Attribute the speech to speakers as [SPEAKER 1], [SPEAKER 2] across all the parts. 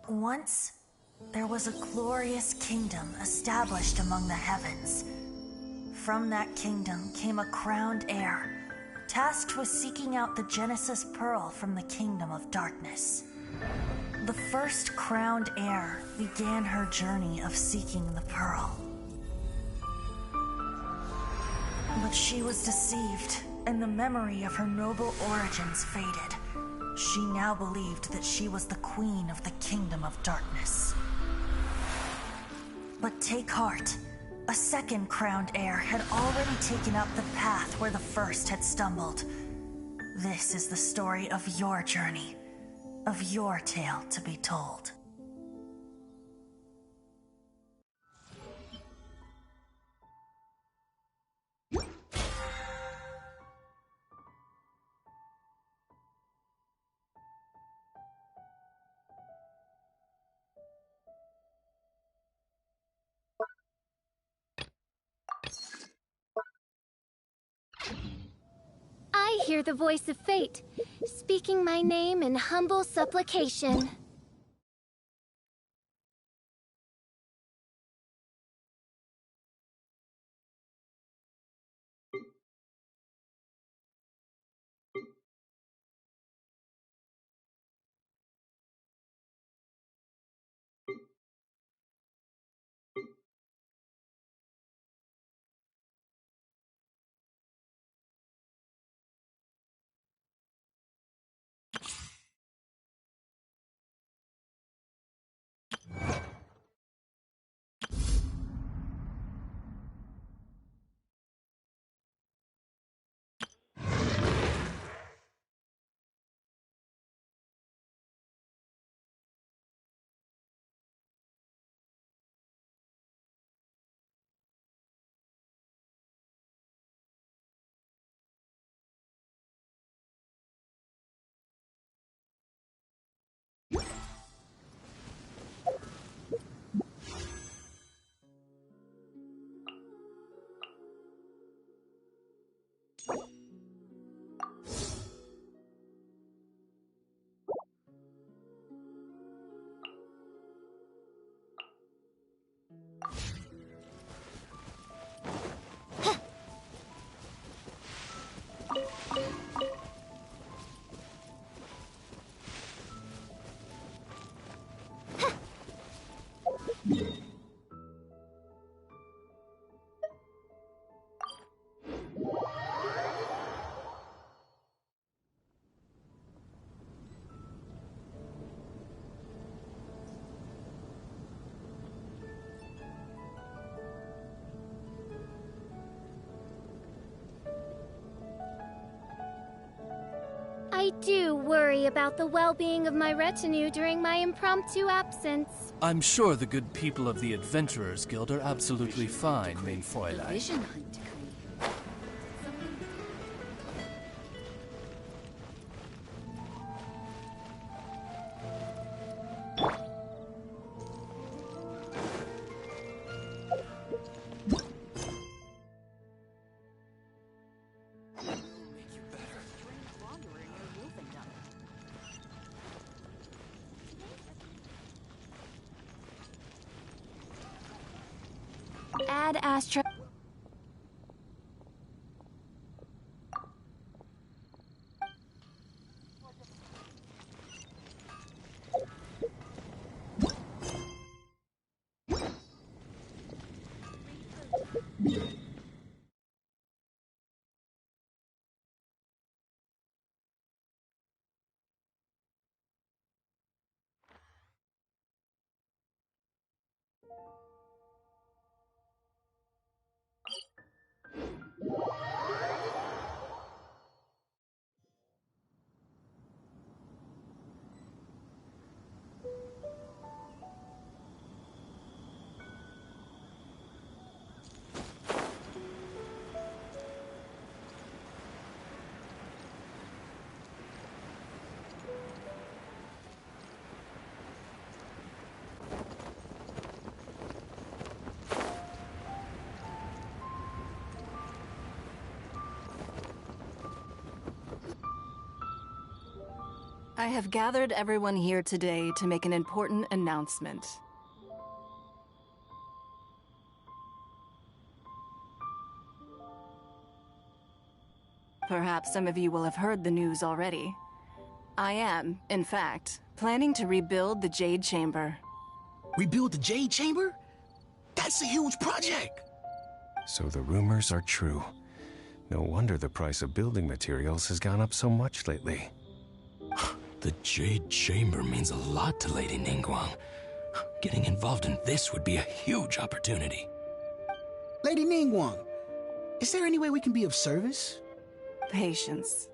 [SPEAKER 1] Once, there was a glorious kingdom established among the heavens. From that kingdom came a crowned heir, tasked with seeking out the Genesis Pearl from the kingdom of darkness. The first crowned heir began her journey of seeking the pearl. But she was deceived, and the memory of her noble origins faded. She now believed that she was the queen of the kingdom of darkness. But take heart. A second crowned heir had already taken up the path where the first had stumbled. This is the story of your journey, of your tale to be told.
[SPEAKER 2] I hear the voice of fate, speaking my name in humble supplication. I do worry about the well-being of my retinue during my impromptu absence.
[SPEAKER 3] I'm sure the good people of the Adventurers Guild are absolutely fine, mein Fräulein.
[SPEAKER 4] Vision Hunt decree.
[SPEAKER 2] Ad Astra.
[SPEAKER 4] I have gathered everyone here today to make an important announcement. Perhaps some of you will have heard the news already. I am, in fact, planning to rebuild the Jade Chamber.
[SPEAKER 5] Rebuild the Jade Chamber? That's a huge project!
[SPEAKER 6] So the rumors are true. No wonder the price of building materials has gone up so much lately.
[SPEAKER 5] The Jade Chamber means a lot to Lady Ningguang. Getting involved in this would be a huge opportunity.
[SPEAKER 7] Lady Ningguang, is there any way we can be of service?
[SPEAKER 4] Patience.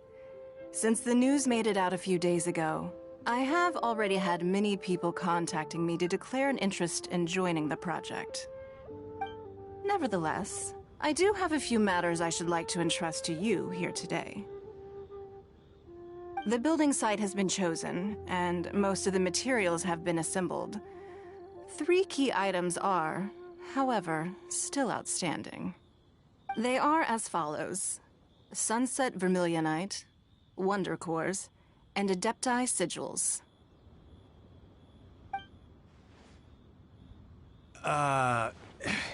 [SPEAKER 4] Since the news made it out a few days ago, I have already had many people contacting me to declare an interest in joining the project. Nevertheless, I do have a few matters I should like to entrust to you here today. The building site has been chosen, and most of the materials have been assembled. 3 key items are, however, still outstanding. They are as follows: Sunset Vermilionite, Wonder Cores, and Adepti Sigils.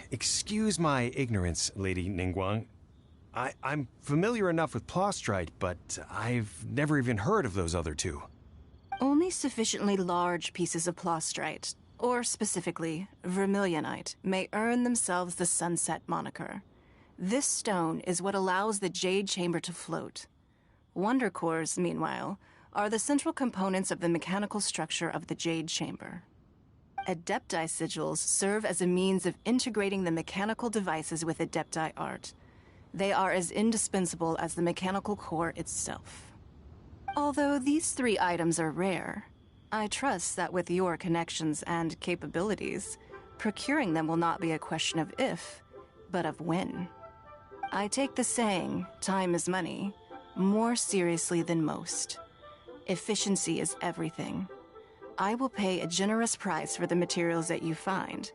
[SPEAKER 6] Excuse my ignorance, Lady Ningguang. I'm familiar enough with Plostrite, but I've never even heard of those other 2.
[SPEAKER 4] Only sufficiently large pieces of Plostrite, or specifically Vermilionite, may earn themselves the Sunset moniker. This stone is what allows the Jade Chamber to float. Wonder Cores, meanwhile, are the central components of the mechanical structure of the Jade Chamber. Adepti Sigils serve as a means of integrating the mechanical devices with Adepti art. They are as indispensable as the mechanical core itself. Although these 3 items are rare, I trust that with your connections and capabilities, procuring them will not be a question of if, but of when. I take the saying, time is money, more seriously than most. Efficiency is everything. I will pay a generous price for the materials that you find,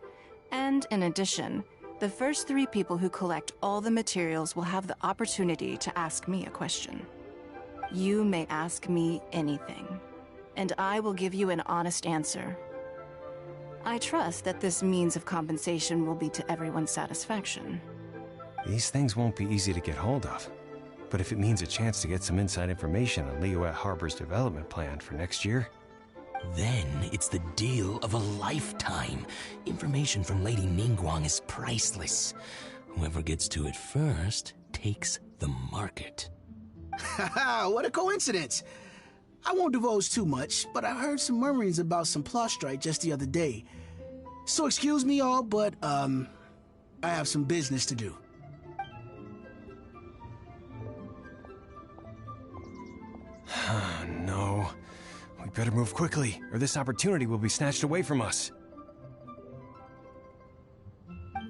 [SPEAKER 4] and in addition, the first 3 people who collect all the materials will have the opportunity to ask me a question. You may ask me anything, and I will give you an honest answer. I trust that this means of compensation will be to everyone's satisfaction.
[SPEAKER 6] These things won't be easy to get hold of. But if it means a chance to get some inside information on Liyuet Harbor's development plan for next year...
[SPEAKER 5] Then it's the deal of a lifetime. Information from Lady Ningguang is priceless. Whoever gets to it first takes the market.
[SPEAKER 7] Haha, what a coincidence! I won't divulge too much, but I heard some murmurings about some Plostrite just the other day. So excuse me all, but, I have some business to do.
[SPEAKER 6] No. We better move quickly, or this opportunity will be snatched away from us.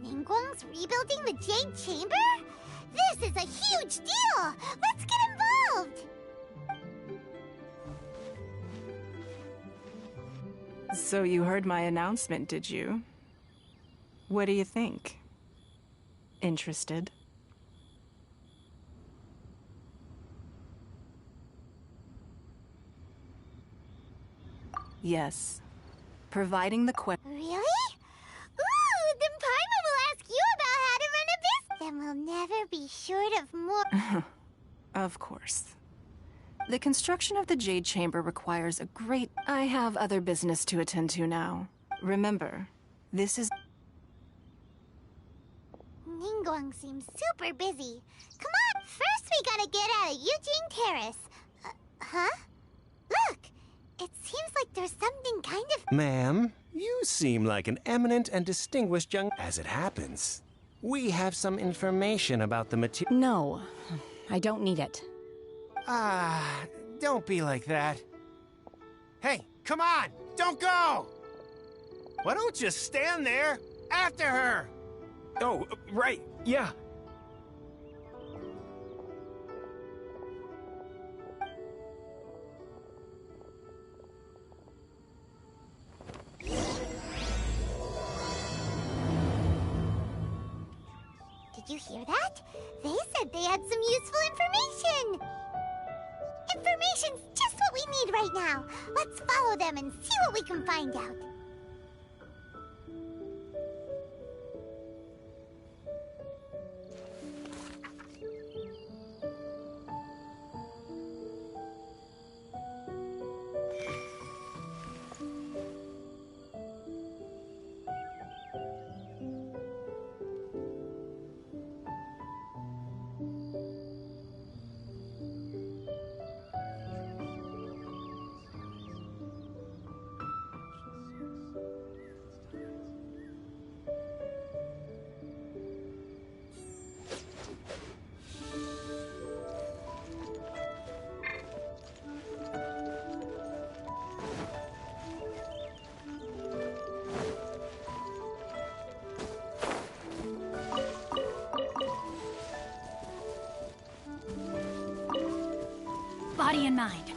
[SPEAKER 2] Ningguang's rebuilding the Jade Chamber? This is a huge deal! Let's get involved!
[SPEAKER 4] So you heard my announcement, did you? What do you think? Interested? Yes. Providing the
[SPEAKER 2] Really? Ooh, then Paimon will ask you about how to run a business. Then we'll never be short of more.
[SPEAKER 4] Of course. The construction of the Jade Chamber requires a great... I have other business to attend to now. Remember, this is...
[SPEAKER 2] Ningguang seems super busy. Come on, first we gotta get out of Eugene Terrace. Huh? Look! It seems like there's something kind of...
[SPEAKER 6] Ma'am, you seem like an eminent and distinguished young... As it happens, we have some information about the material...
[SPEAKER 8] No, I don't need it.
[SPEAKER 6] Don't be like that. Hey, come on! Don't go! Why don't you stand there? After her! Oh, right, yeah.
[SPEAKER 2] Did you hear that? They said they had some useful information! Information's just what what we need right now. Let's follow them and see what we can find out.
[SPEAKER 8] Body and mind.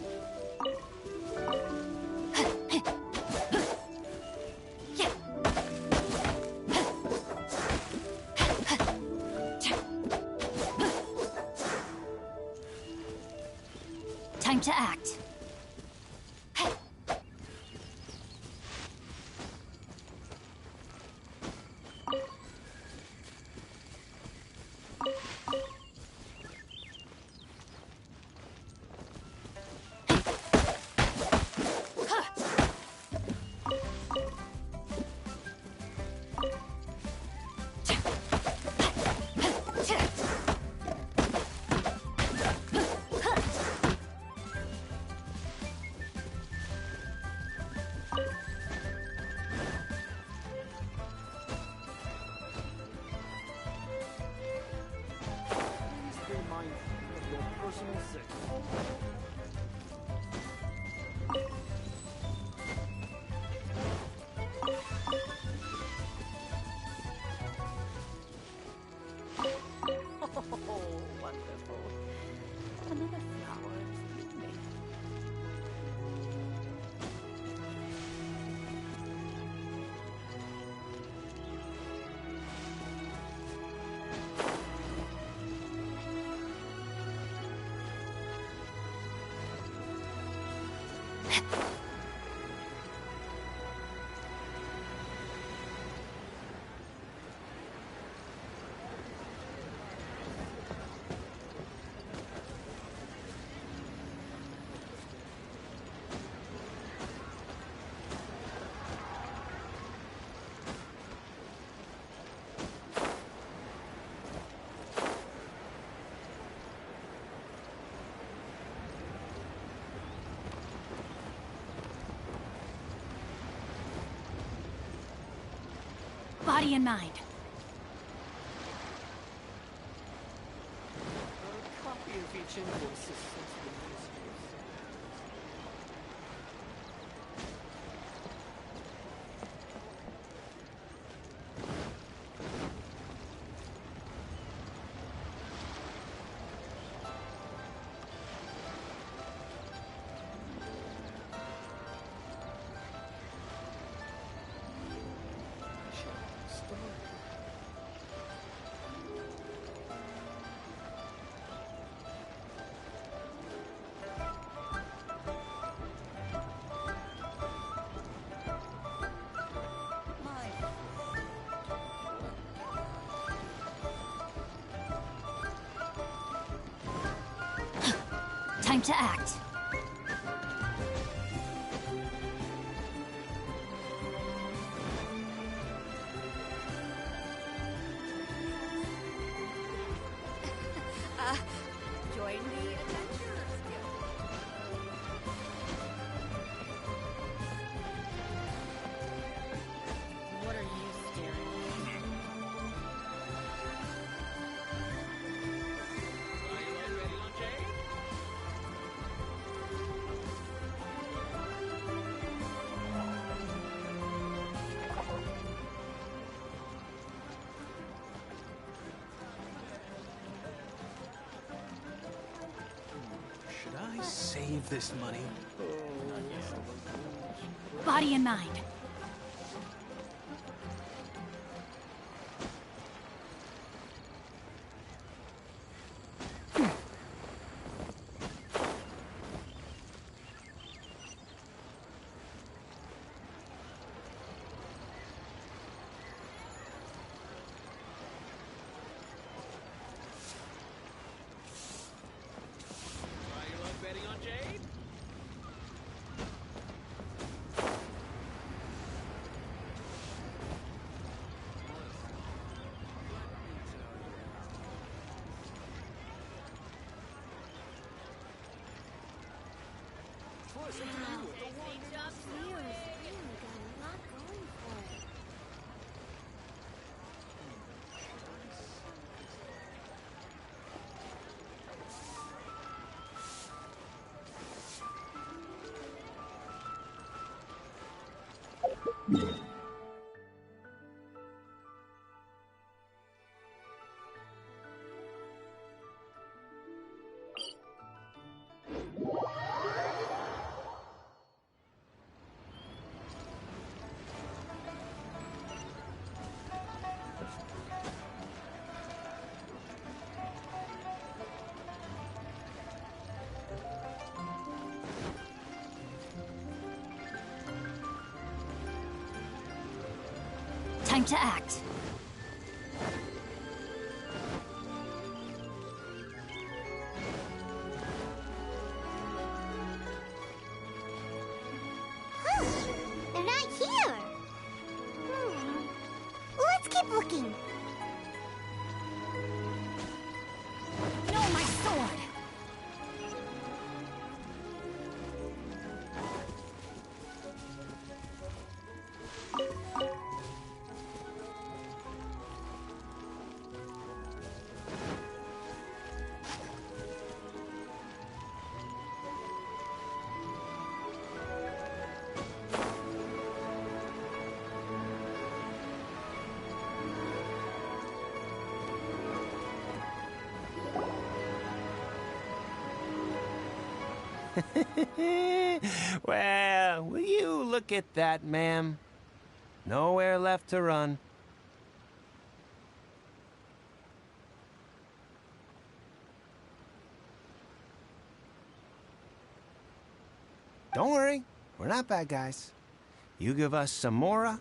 [SPEAKER 8] Time to act. Body and mind.
[SPEAKER 9] A copy of each invoice is sent to the ministry.
[SPEAKER 8] Time to act.
[SPEAKER 4] Join the Adventurers Guild.
[SPEAKER 9] What are you staring at?
[SPEAKER 6] Should I save this money?
[SPEAKER 8] Body and mind. Time to act.
[SPEAKER 2] They're not here. Let's keep looking.
[SPEAKER 8] No, my sword!
[SPEAKER 6] Well, will you look at that, ma'am? Nowhere left to run. Don't worry, we're not bad guys. You give us some mora,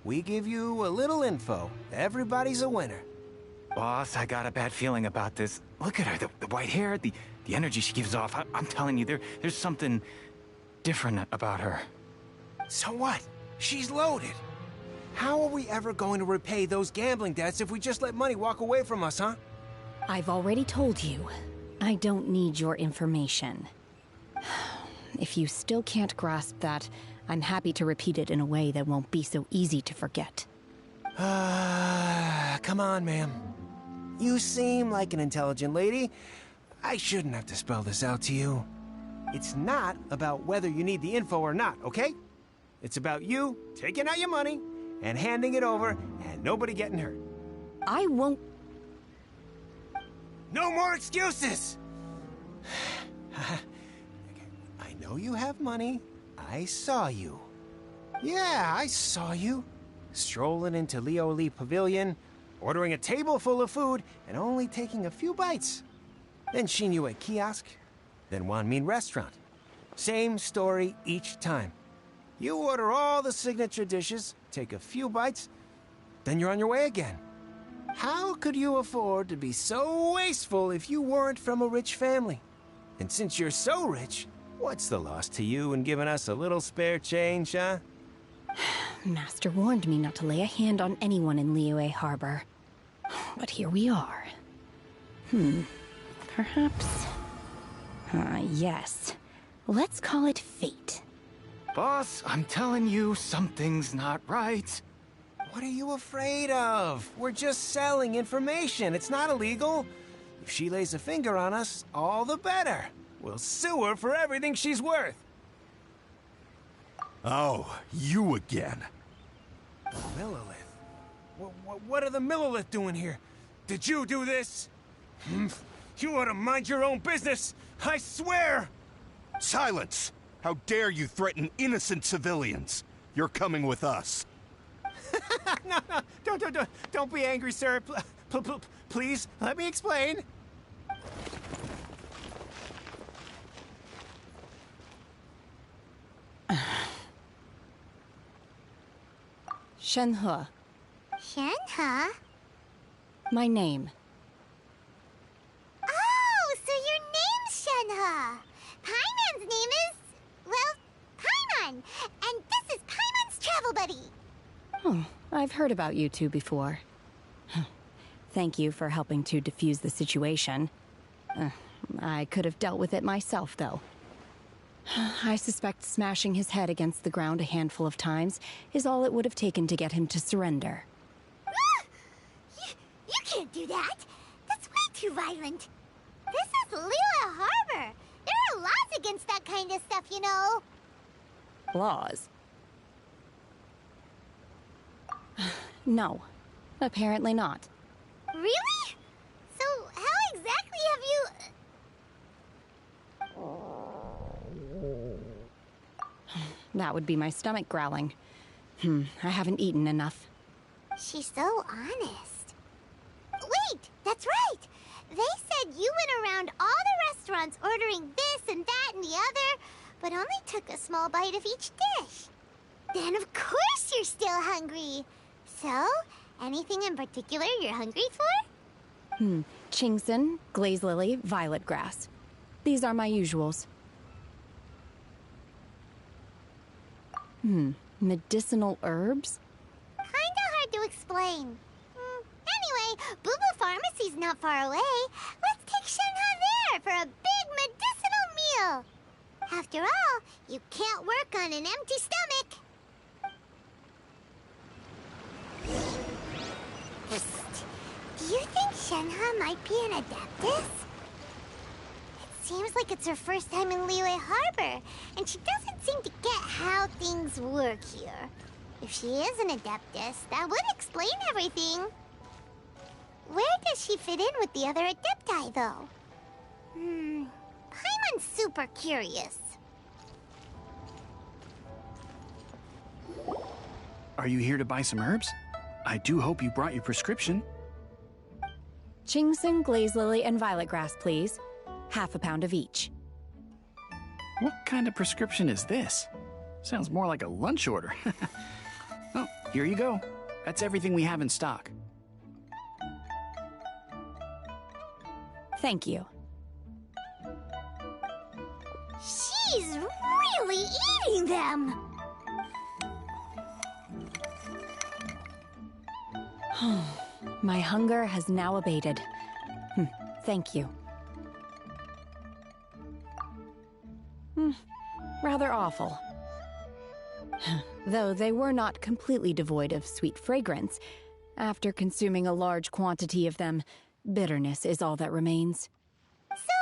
[SPEAKER 6] we give you a little info. Everybody's a winner.
[SPEAKER 10] Boss, I got a bad feeling about this. Look at her, the white hair, the energy she gives off. I'm telling you, there's something different about her.
[SPEAKER 6] So what? She's loaded. How are we ever going to repay those gambling debts if we just let money walk away from us, huh?
[SPEAKER 11] I've already told you, I don't need your information. If you still can't grasp that, I'm happy to repeat it in a way that won't be so easy to forget.
[SPEAKER 6] Come on, ma'am. You seem like an intelligent lady. I shouldn't have to spell this out to you. It's not about whether you need the info or not, okay? It's about you taking out your money and handing it over and nobody getting hurt.
[SPEAKER 11] I won't...
[SPEAKER 6] No more excuses! I know you have money. I saw you. Yeah, I saw you. Strolling into Leo Lee Pavilion, ordering a table full of food, and only taking a few bites. Then Shinyue Kiosk, then Wanmin Restaurant. Same story each time. You order all the signature dishes, take a few bites, then you're on your way again. How could you afford to be so wasteful if you weren't from a rich family? And since you're so rich, what's the loss to you in giving us a little spare change, huh?
[SPEAKER 11] Master warned me not to lay a hand on anyone in Liyue Harbor. But here we are. Perhaps... yes. Let's call it fate.
[SPEAKER 10] Boss, I'm telling you, something's not right.
[SPEAKER 6] What are you afraid of? We're just selling information. It's not illegal. If she lays a finger on us, all the better. We'll sue her for everything she's worth.
[SPEAKER 12] Oh, you again.
[SPEAKER 6] Millilith? What are the Millilith doing here? Did you do this? You ought to mind your own business, I swear!
[SPEAKER 12] Silence! How dare you threaten innocent civilians? You're coming with us.
[SPEAKER 6] No, don't be angry, sir. Please, let me explain.
[SPEAKER 11] Shenhe.
[SPEAKER 2] Shenhe?
[SPEAKER 11] My name.
[SPEAKER 2] Oh, so your name's Shenhe. Paimon's name is... well, Paimon. And this is Paimon's travel buddy.
[SPEAKER 11] Oh, I've heard about you two before. Thank you for helping to defuse the situation. I could have dealt with it myself, though. I suspect smashing his head against the ground a handful of times is all it would have taken to get him to surrender.
[SPEAKER 2] You can't do that. That's way too violent. This is Lila Harbor. There are laws against that kind of stuff, you know.
[SPEAKER 11] Laws? No, apparently not.
[SPEAKER 2] Really? So how exactly have you...
[SPEAKER 11] That would be my stomach growling. I haven't eaten enough.
[SPEAKER 2] She's so honest. Wait, that's right. They said you went around all the restaurants ordering this and that and the other, but only took a small bite of each dish. Then of course you're still hungry. So, anything in particular you're hungry for?
[SPEAKER 11] Chingson, glaze lily, violet grass. These are my usuals. Medicinal herbs?
[SPEAKER 2] Kinda hard to explain. Anyway, Boo Boo Pharmacy's not far away. Let's take Shenhe there for a big medicinal meal. After all, you can't work on an empty stomach. Psst. Do you think Shenhe might be an Adeptus? It seems like it's her first time in Liyue Harbor, and she doesn't seem to get how things work here. If she is an Adeptus, that would explain everything. Where does she fit in with the other Adepti, though? Paimon's super curious.
[SPEAKER 13] Are you here to buy some herbs? I do hope you brought your prescription.
[SPEAKER 11] Chingson, glaze lily, and violet grass, please. Half a pound of each.
[SPEAKER 13] What kind of prescription is this? Sounds more like a lunch order. Oh, here you go. That's everything we have in stock.
[SPEAKER 11] Thank you.
[SPEAKER 2] She's really eating them!
[SPEAKER 11] My hunger has now abated. Thank you. Rather awful. Though they were not completely devoid of sweet fragrance, after consuming a large quantity of them, bitterness is all that remains.
[SPEAKER 2] So,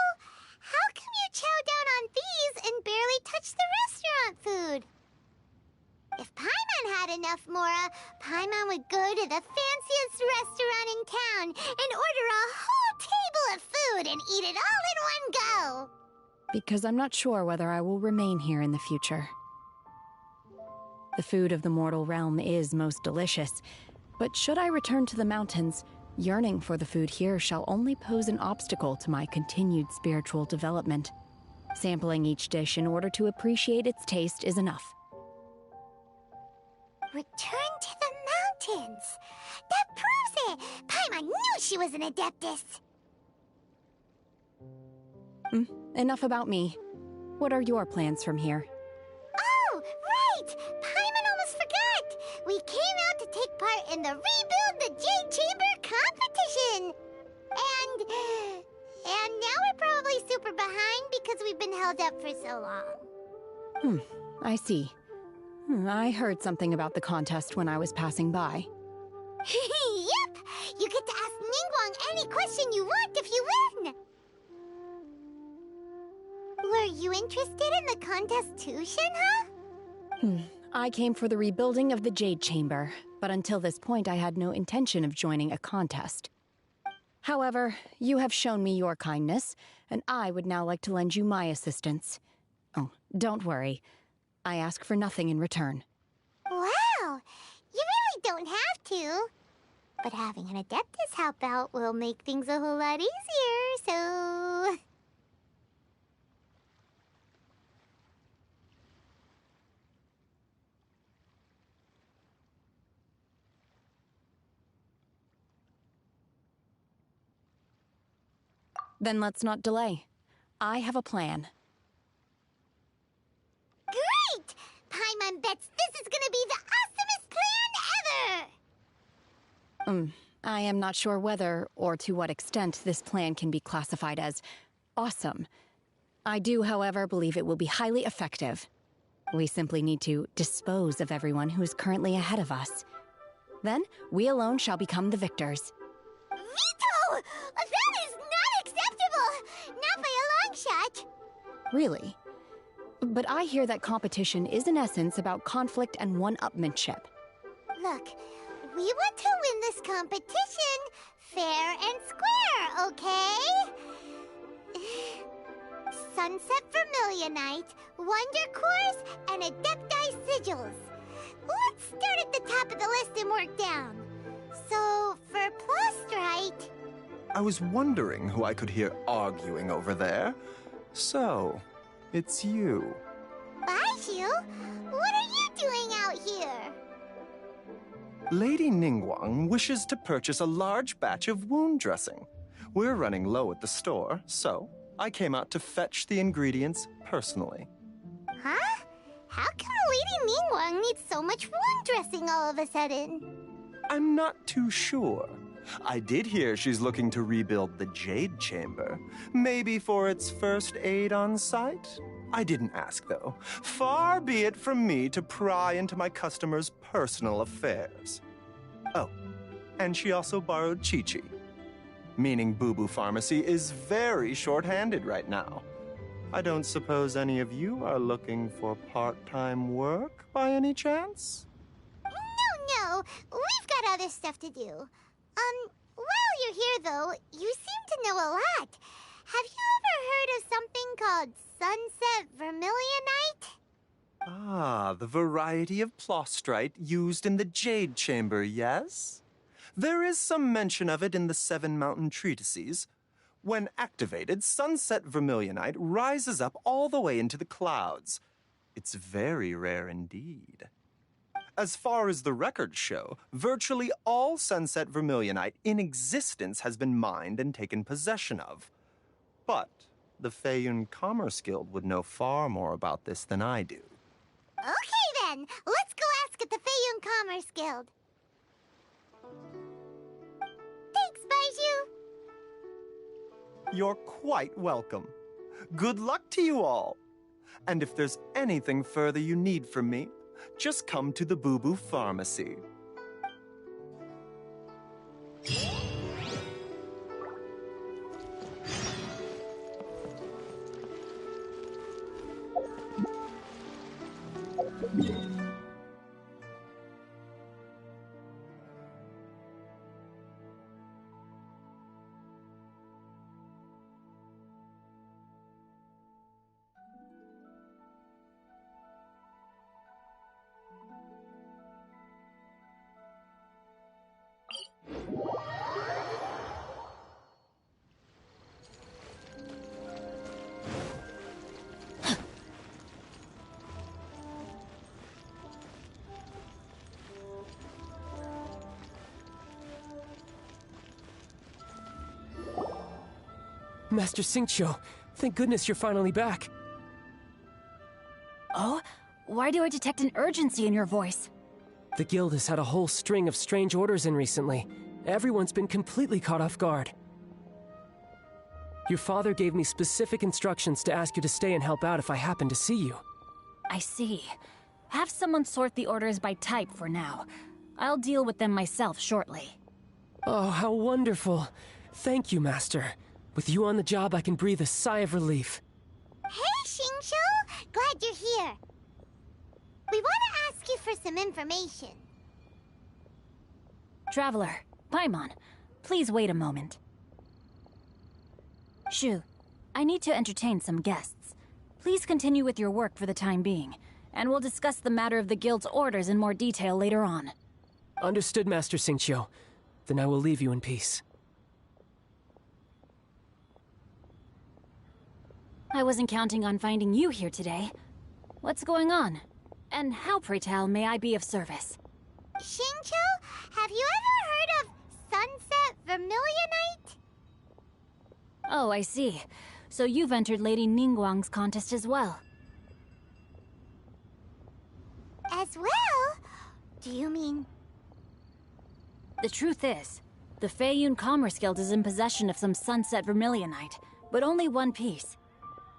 [SPEAKER 2] how come you chow down on these and barely touch the restaurant food? If Paimon had enough Mora, Paimon would go to the fanciest restaurant in town and order a whole table of food and eat it all in one go.
[SPEAKER 11] Because I'm not sure whether I will remain here in the future. The food of the mortal realm is most delicious, but should I return to the mountains, yearning for the food here shall only pose an obstacle to my continued spiritual development. Sampling each dish in order to appreciate its taste is enough.
[SPEAKER 2] Return to the mountains! That proves it! Paimon knew she was an Adeptus!
[SPEAKER 11] Enough about me. What are your plans from here?
[SPEAKER 2] Oh, right! Paimon almost forgot! We came out to take part in the Rebuild the Jade Chamber competition! And now we're probably super behind because we've been held up for so long.
[SPEAKER 11] I see. I heard something about the contest when I was passing by.
[SPEAKER 2] Yep! You get to ask Ningguang any question you want if you win! Were you interested in the contest too, Shenhe?
[SPEAKER 11] I came for the rebuilding of the Jade Chamber, but until this point I had no intention of joining a contest. However, you have shown me your kindness, and I would now like to lend you my assistance. Oh, don't worry. I ask for nothing in return.
[SPEAKER 2] Wow! You really don't have to. But having an Adeptus help out will make things a whole lot easier, so...
[SPEAKER 11] Then let's not delay. I have a plan.
[SPEAKER 2] Great! Paimon bets this is gonna be the awesomest plan ever!
[SPEAKER 11] I am not sure whether or to what extent this plan can be classified as awesome. I do, however, believe it will be highly effective. We simply need to dispose of everyone who is currently ahead of us. Then, we alone shall become the victors.
[SPEAKER 2] Veto! That is not acceptable! Not by a long shot!
[SPEAKER 11] Really? But I hear that competition is in essence about conflict and one-upmanship.
[SPEAKER 2] Look, we want to win this competition fair and square, okay? Sunset Vermilionite, Wonder Cores, and Adepti Sigils. Let's start at the top of the list and work down. So, for Plostrite...
[SPEAKER 14] I was wondering who I could hear arguing over there. So, it's you.
[SPEAKER 2] Baiju? What are you doing out here?
[SPEAKER 14] Lady Ningguang wishes to purchase a large batch of wound dressing. We're running low at the store, so I came out to fetch the ingredients personally.
[SPEAKER 2] Huh? How come Lady Ningguang needs so much wound dressing all of a sudden?
[SPEAKER 14] I'm not too sure. I did hear she's looking to rebuild the Jade Chamber. Maybe for its first aid on site? I didn't ask, though. Far be it from me to pry into my customers' personal affairs. Oh, and she also borrowed Chi-Chi. Meaning Boo Boo Pharmacy is very short-handed right now. I don't suppose any of you are looking for part-time work by any chance?
[SPEAKER 2] No, we've got other stuff to do. While you're here, though, you seem to know a lot. Have you ever heard of something called Sunset Vermilionite?
[SPEAKER 14] Ah, the variety of plostrite used in the Jade Chamber, yes? There is some mention of it in the Seven Mountain Treatises. When activated, Sunset Vermilionite rises up all the way into the clouds. It's very rare indeed. As far as the records show, virtually all Sunset Vermilionite in existence has been mined and taken possession of. But the Feiyun Commerce Guild would know far more about this than I do.
[SPEAKER 2] Okay then, let's go ask at the Feiyun Commerce Guild. Thanks, Baiju.
[SPEAKER 14] You're quite welcome. Good luck to you all. And if there's anything further you need from me, just come to the Boo Boo Pharmacy.
[SPEAKER 15] Master Xingqiu, thank goodness you're finally back.
[SPEAKER 8] Oh? Why do I detect an urgency in your voice?
[SPEAKER 15] The guild has had a whole string of strange orders in recently. Everyone's been completely caught off guard. Your father gave me specific instructions to ask you to stay and help out if I happen to see you.
[SPEAKER 8] I see. Have someone sort the orders by type for now. I'll deal with them myself shortly.
[SPEAKER 15] Oh, how wonderful. Thank you, Master. With you on the job, I can breathe a sigh of relief.
[SPEAKER 2] Hey, Xingqiu! Glad you're here. We want to ask you for some information.
[SPEAKER 8] Traveler, Paimon, please wait a moment. Shu, I need to entertain some guests. Please continue with your work for the time being, and we'll discuss the matter of the guild's orders in more detail later on.
[SPEAKER 15] Understood, Master Xingqiu. Then I will leave you in peace.
[SPEAKER 8] I wasn't counting on finding you here today. What's going on? And how, pray tell, may I be of service?
[SPEAKER 2] Xingqiu, have you ever heard of Sunset Vermilionite?
[SPEAKER 8] Oh, I see. So you've entered Lady Ningguang's contest as well.
[SPEAKER 2] As well? Do you mean...
[SPEAKER 8] The truth is, the Feiyun Commerce Guild is in possession of some Sunset Vermilionite, but only one piece.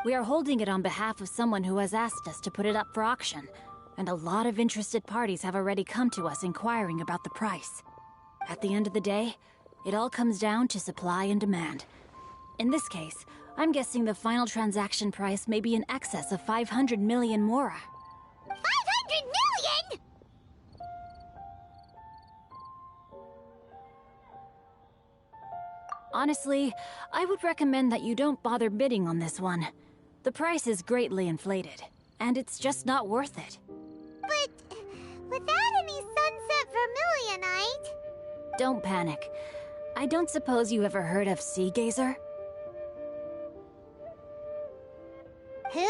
[SPEAKER 8] We are holding it on behalf of someone who has asked us to put it up for auction, and a lot of interested parties have already come to us inquiring about the price. At the end of the day, it all comes down to supply and demand. In this case, I'm guessing the final transaction price may be in excess of 500 million mora.
[SPEAKER 2] 500 million?!
[SPEAKER 8] Honestly, I would recommend that you don't bother bidding on this one. The price is greatly inflated, and it's just not worth it.
[SPEAKER 2] But without any sunset vermilionite...
[SPEAKER 8] Don't panic. I don't suppose you ever heard of Sea Gazer?
[SPEAKER 2] Who?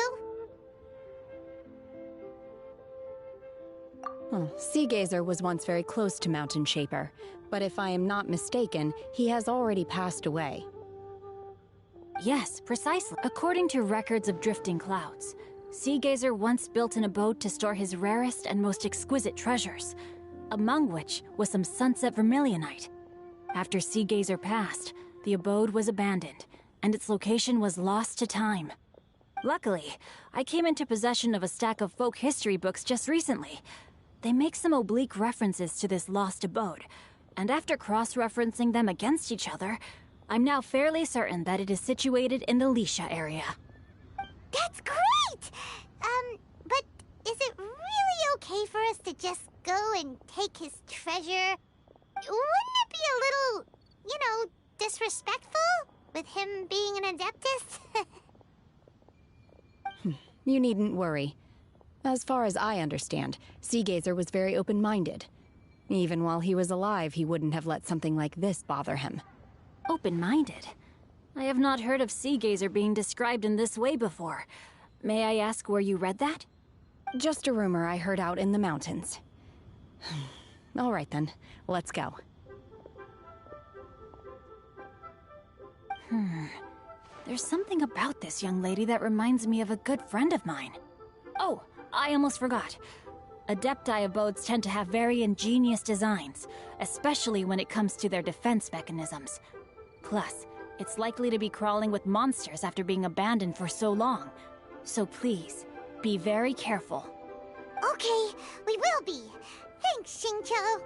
[SPEAKER 11] Oh, Sea Gazer was once very close to Mountain Shaper, but if I am not mistaken, he has already passed away.
[SPEAKER 8] Yes, precisely. According to records of drifting clouds, Sea Gazer once built an abode to store his rarest and most exquisite treasures, among which was some sunset vermilionite. After Sea Gazer passed, the abode was abandoned, and its location was lost to time. Luckily, I came into possession of a stack of folk history books just recently. They make some oblique references to this lost abode, and after cross-referencing them against each other, I'm now fairly certain that it is situated in the Lisha area.
[SPEAKER 2] That's great! But is it really okay for us to just go and take his treasure? Wouldn't it be a little, disrespectful? With him being an Adeptus?
[SPEAKER 11] You needn't worry. As far as I understand, Sea Gazer was very open-minded. Even while he was alive, he wouldn't have let something like this bother him.
[SPEAKER 8] Open-minded? I have not heard of Sea Gazer being described in this way before. May I ask where you read that?
[SPEAKER 11] Just a rumor I heard out in the mountains. All right then, let's go.
[SPEAKER 8] There's something about this young lady that reminds me of a good friend of mine. Oh, I almost forgot. Adepti abodes tend to have very ingenious designs, especially when it comes to their defense mechanisms. Plus, it's likely to be crawling with monsters after being abandoned for so long. So please, be very careful.
[SPEAKER 2] Okay, we will be. Thanks, Xingqiu.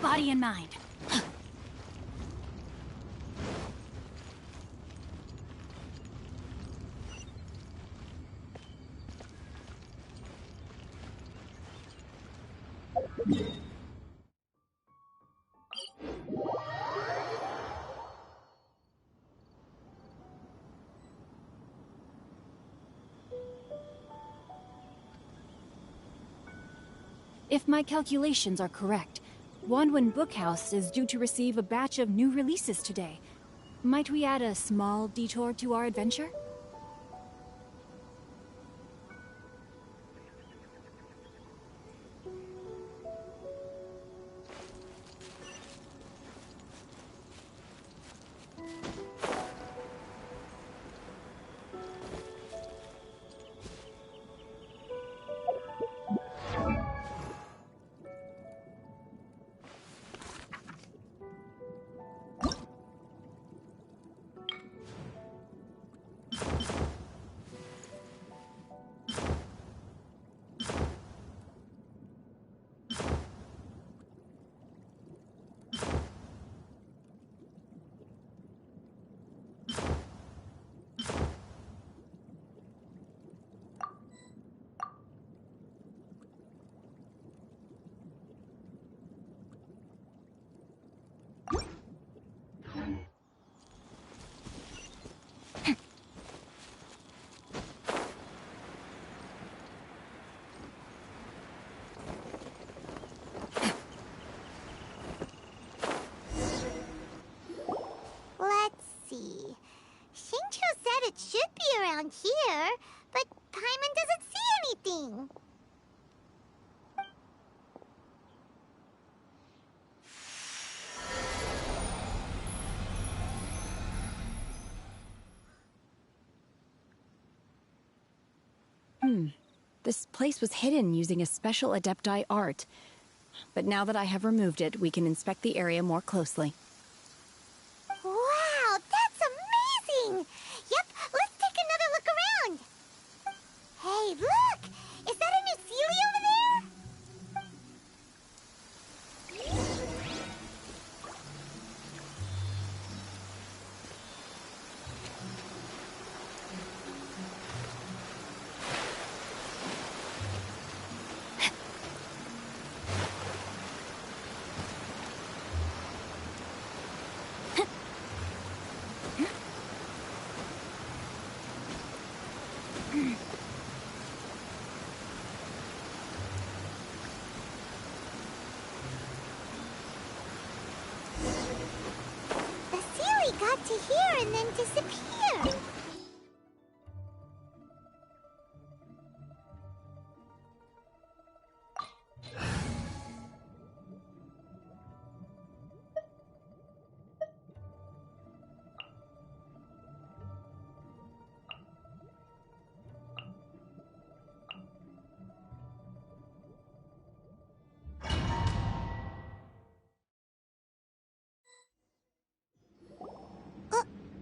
[SPEAKER 8] Body and mind. If my calculations are correct, Wanwen Bookhouse is due to receive a batch of new releases today. Might we add a small detour to our adventure?
[SPEAKER 2] around here, but Paimon doesn't see anything.
[SPEAKER 11] This place was hidden using a special Adepti art. But now that I have removed it, we can inspect the area more closely.
[SPEAKER 2] Wow, that's amazing! Yep, let's take another look around. Hey, look! Is that a new Sealy over there? The Sealy got to here and then disappeared.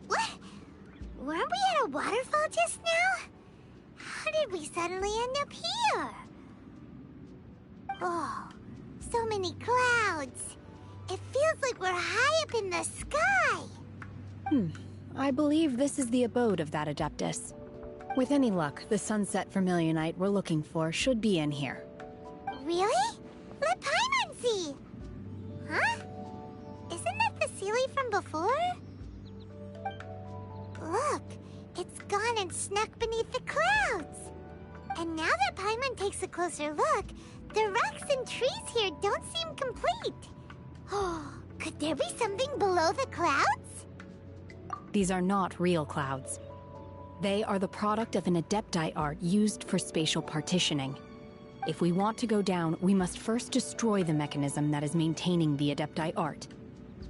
[SPEAKER 2] What? Weren't we at a waterfall just now? How did we suddenly end up here? Oh, so many clouds. It feels like we're high up in the sky.
[SPEAKER 11] I believe this is the abode of that Adeptus. With any luck, the sunset Vermilionite we're looking for should be in here.
[SPEAKER 2] Really? Let Paimon see. Huh? Isn't that the Sealy from before? Look, it's gone and snuck beneath the clouds. And now that Paimon takes a closer look, the rocks and trees here don't seem complete. Oh, could there be something below the clouds?
[SPEAKER 11] These are not real clouds. They are the product of an Adepti art used for spatial partitioning. If we want to go down, we must first destroy the mechanism that is maintaining the Adepti art.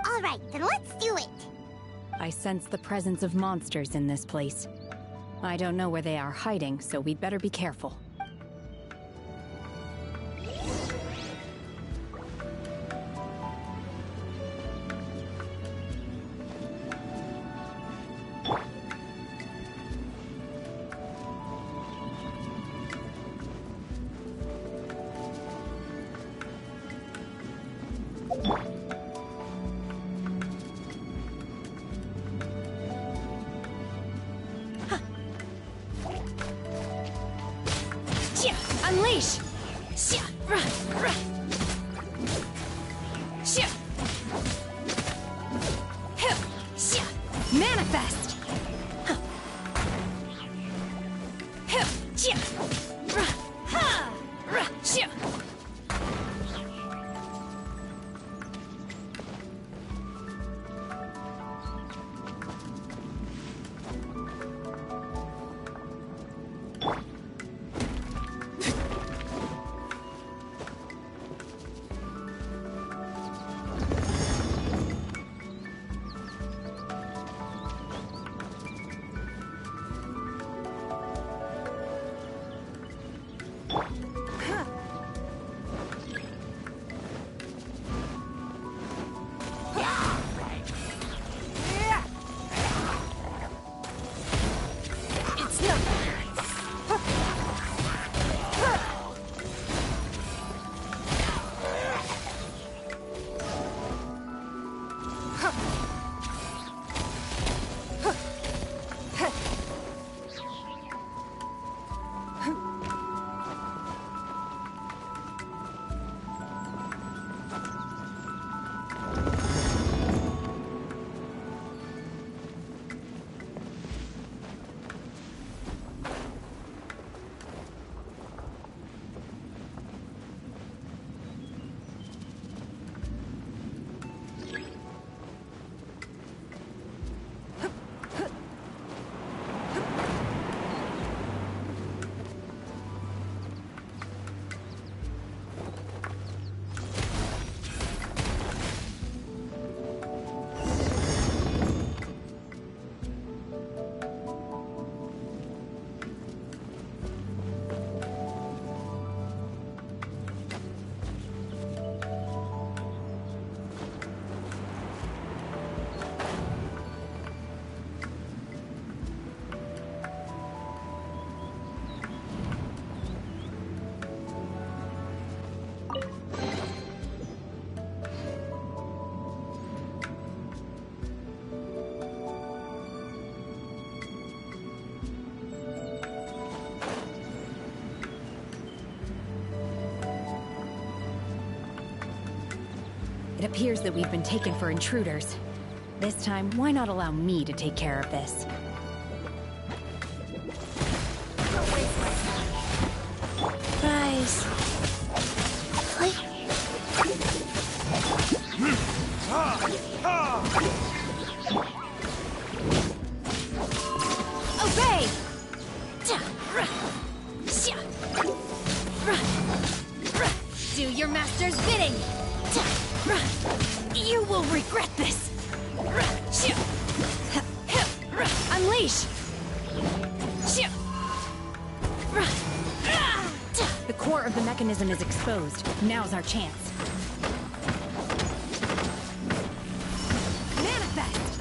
[SPEAKER 2] All right, then let's do it.
[SPEAKER 11] I sense the presence of monsters in this place. I don't know where they are hiding, so we'd better be careful. Unleash! Manifest! It appears that we've been taken for intruders. This time, why not allow me to take care of this?
[SPEAKER 2] Rise.
[SPEAKER 11] Obey! Do your master's bidding! You will regret this! Unleash! The core of the mechanism is exposed. Now's our chance. Manifest!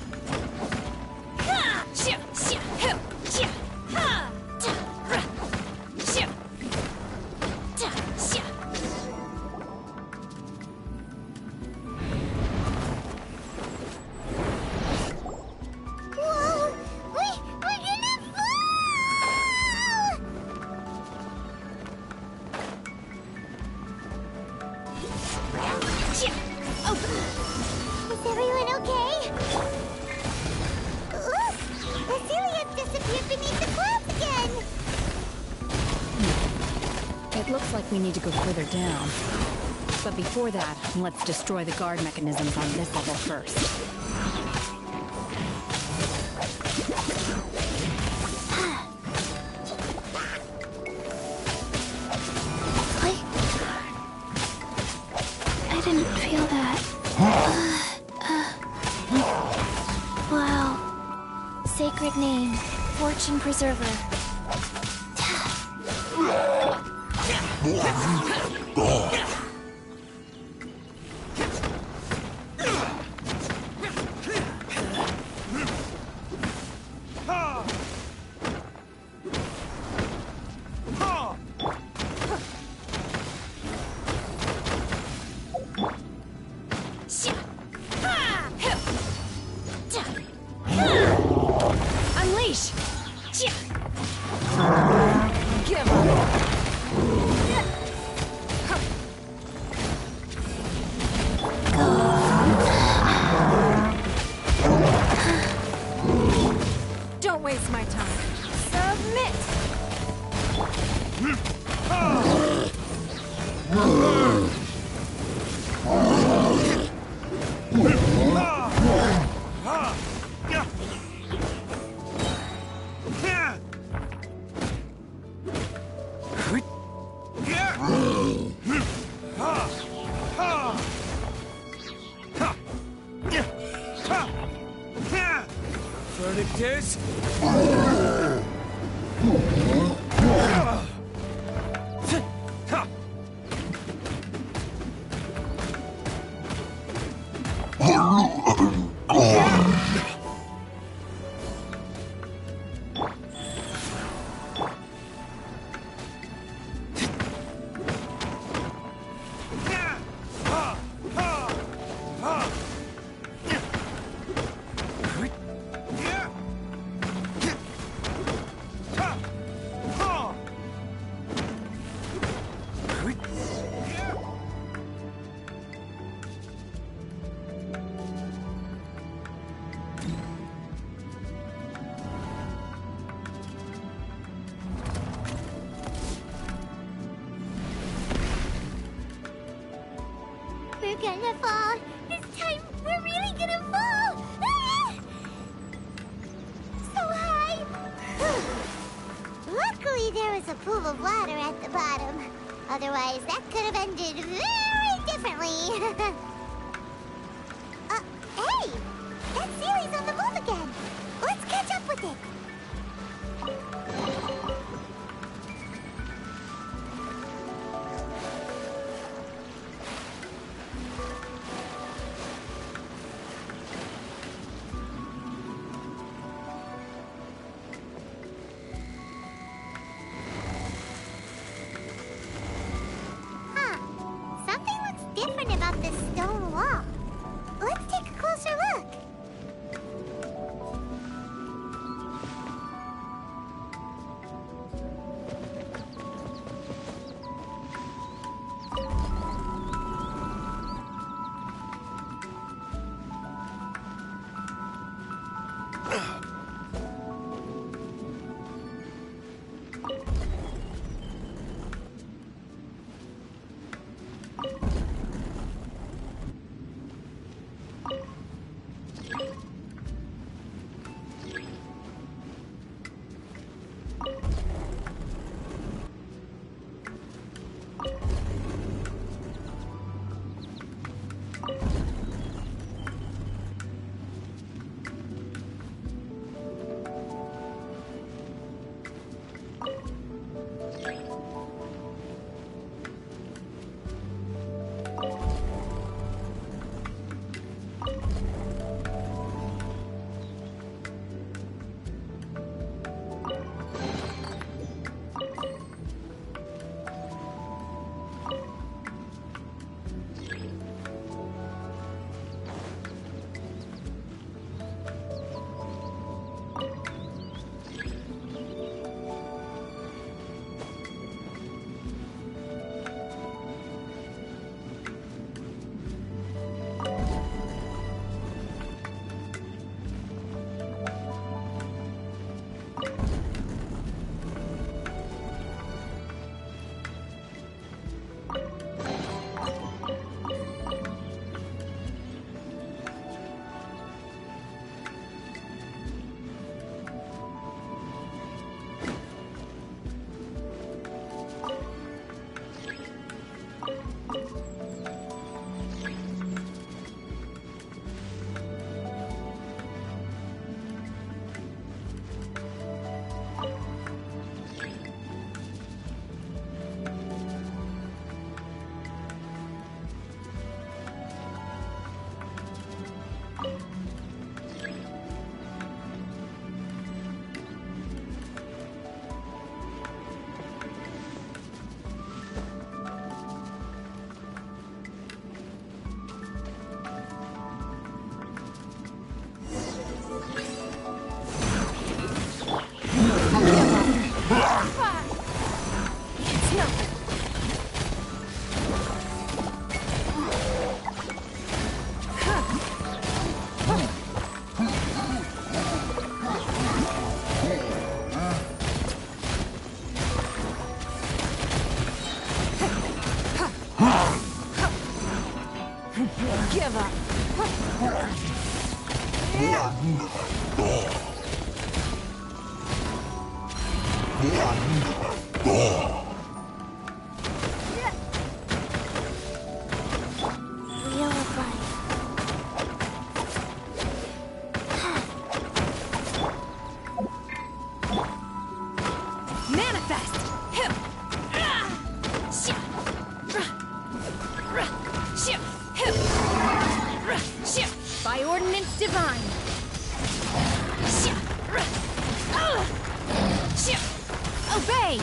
[SPEAKER 2] Whoa! We're gonna fall! Is everyone okay? Look! The Celia's disappeared beneath the clouds again!
[SPEAKER 11] It looks like we need to go further down. But before that, let's destroy the guard mechanisms on this level first.
[SPEAKER 2] I didn't feel that. Wow. Sacred name, Fortune Preserver.
[SPEAKER 11] Unleash! Give up! Don't waste my time. Submit!
[SPEAKER 3] Verdict is...
[SPEAKER 2] We're gonna fall. This time, we're really gonna fall. Ah! So high. Luckily, there was a pool of water at the bottom. Otherwise, that could have ended very differently. Hey! That Sealy's on the move again. Let's catch up with it. Something looks different about this stone wall. Let's take a closer look.
[SPEAKER 8] Give up.
[SPEAKER 2] Wheel of life.
[SPEAKER 8] Manifest! By ordinance divine! Obey!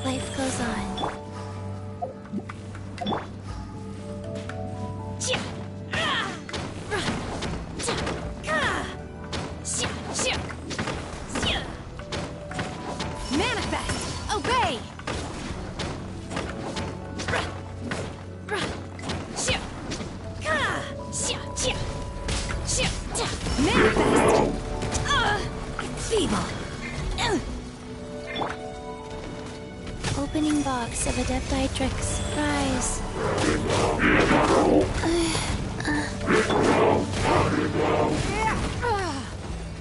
[SPEAKER 2] Life goes on.
[SPEAKER 8] Manifest! Obey! Manifest! Feeble!
[SPEAKER 2] Opening box of Adeptitrix. Surprise.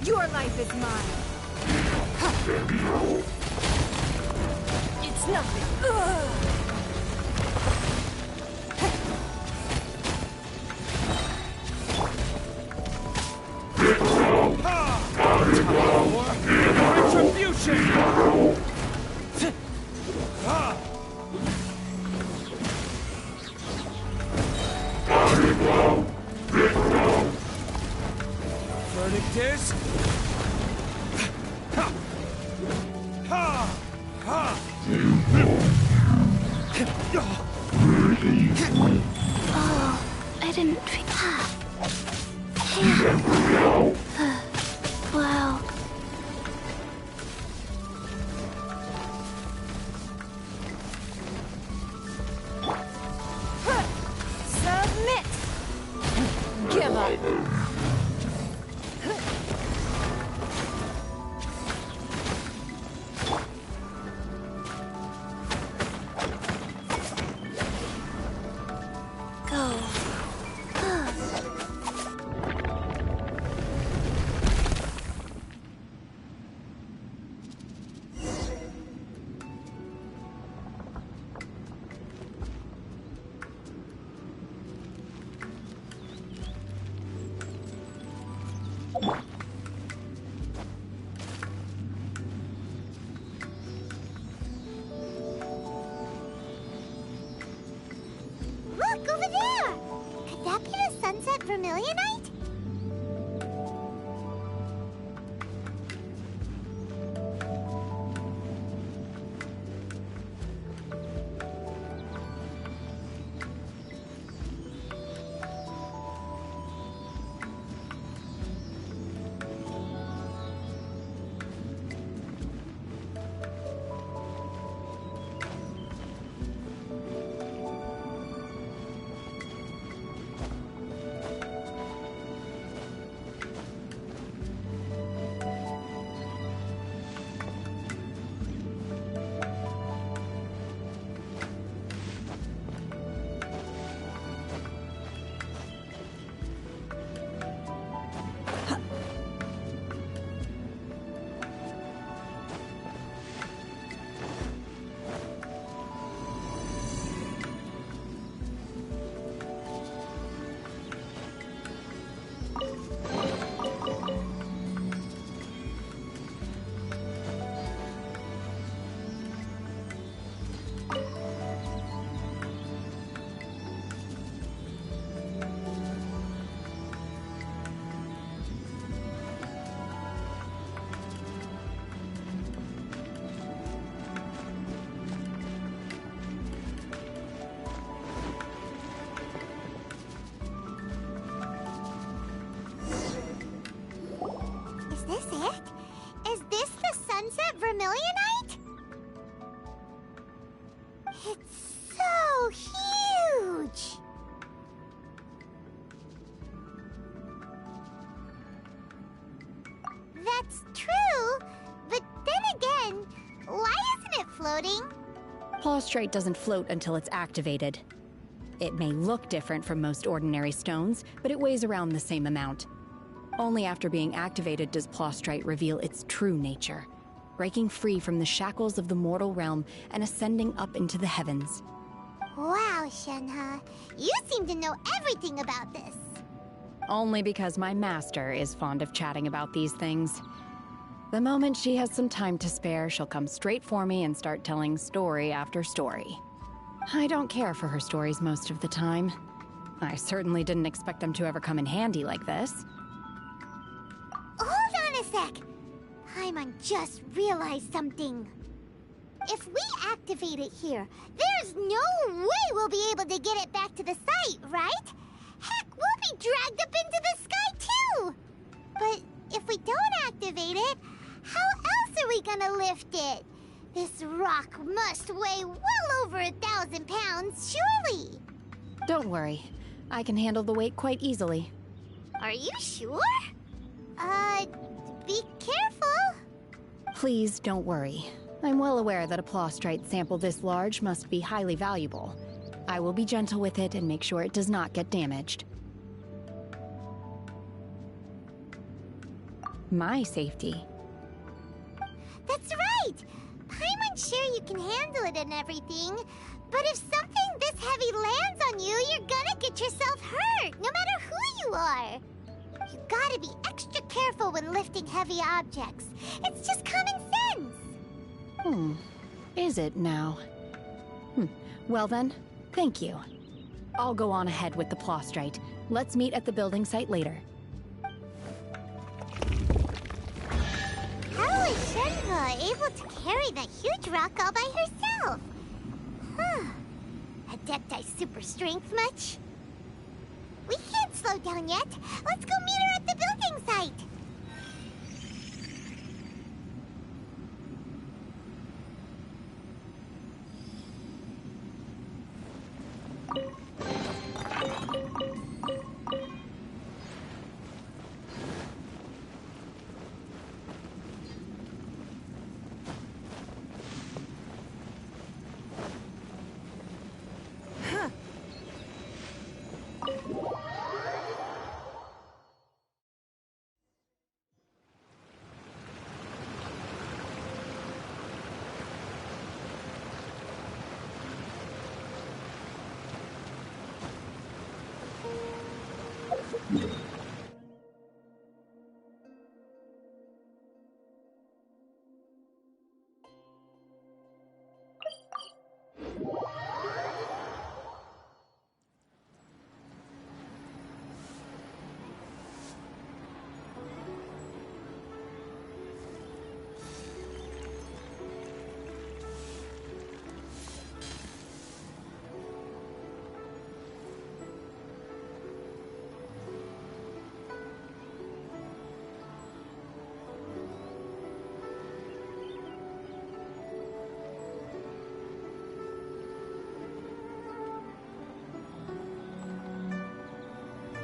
[SPEAKER 8] Your life is mine. It's nothing.
[SPEAKER 9] Retribution! Verdict is...
[SPEAKER 2] Oh, I didn't feel... Wow.
[SPEAKER 8] Submit! Give up!
[SPEAKER 2] Go. Look, over there! Could that be the Sunset Vermilionite?
[SPEAKER 11] Plostrite doesn't float until it's activated. It may look different from most ordinary stones, but it weighs around the same amount. Only after being activated does Plostrite reveal its true nature, breaking free from the shackles of the mortal realm and ascending up into the heavens.
[SPEAKER 2] Wow, Shenhe. You seem to know everything about this.
[SPEAKER 11] Only because my master is fond of chatting about these things. The moment she has some time to spare, she'll come straight for me and start telling story after story. I don't care for her stories most of the time. I certainly didn't expect them to ever come in handy like this.
[SPEAKER 2] Hold on a sec! Paimon just realized something. If we activate it here, there's no way we'll be able to get it back to the site, right? Heck, we'll be dragged up into the sky too! But if we don't activate it, how else are we gonna lift it? This rock must weigh well over 1,000 pounds, surely!
[SPEAKER 11] Don't worry. I can handle the weight quite easily.
[SPEAKER 2] Are you sure? Be careful!
[SPEAKER 11] Please don't worry. I'm well aware that a Plostrite sample this large must be highly valuable. I will be gentle with it and make sure it does not get damaged. My safety.
[SPEAKER 2] That's right! Paimon's sure you can handle it and everything, but if something this heavy lands on you, you're gonna get yourself hurt, no matter who you are. You gotta be extra careful when lifting heavy objects. It's just common sense.
[SPEAKER 11] Is it now? Well then, thank you. I'll go on ahead with the Plostrite. Let's meet at the building site later.
[SPEAKER 2] How is Shenhe able to carry that huge rock all by herself? Adepti super strength much? We can't slow down yet. Let's go meet her at the building site.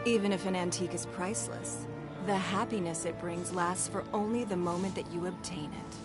[SPEAKER 4] Even if an antique is priceless, the happiness it brings lasts for only the moment that you obtain it.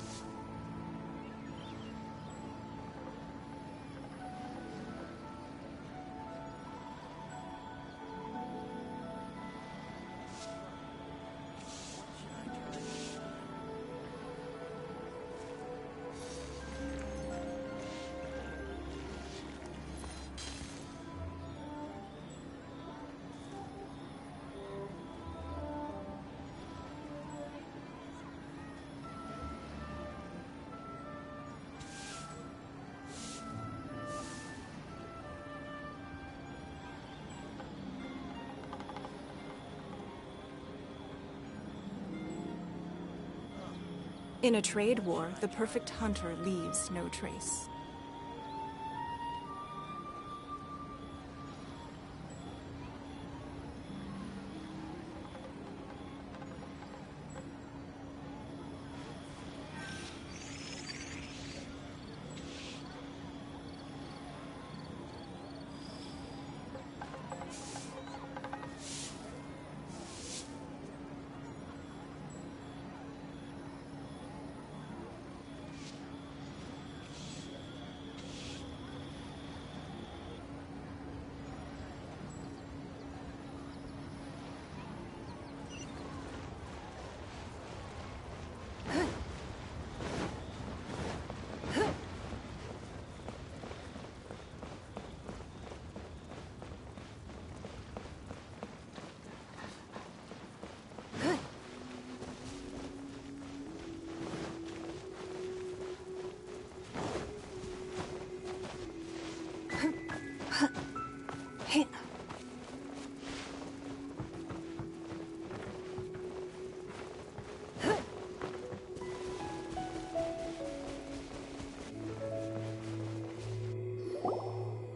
[SPEAKER 4] In a trade war, the perfect hunter leaves no trace.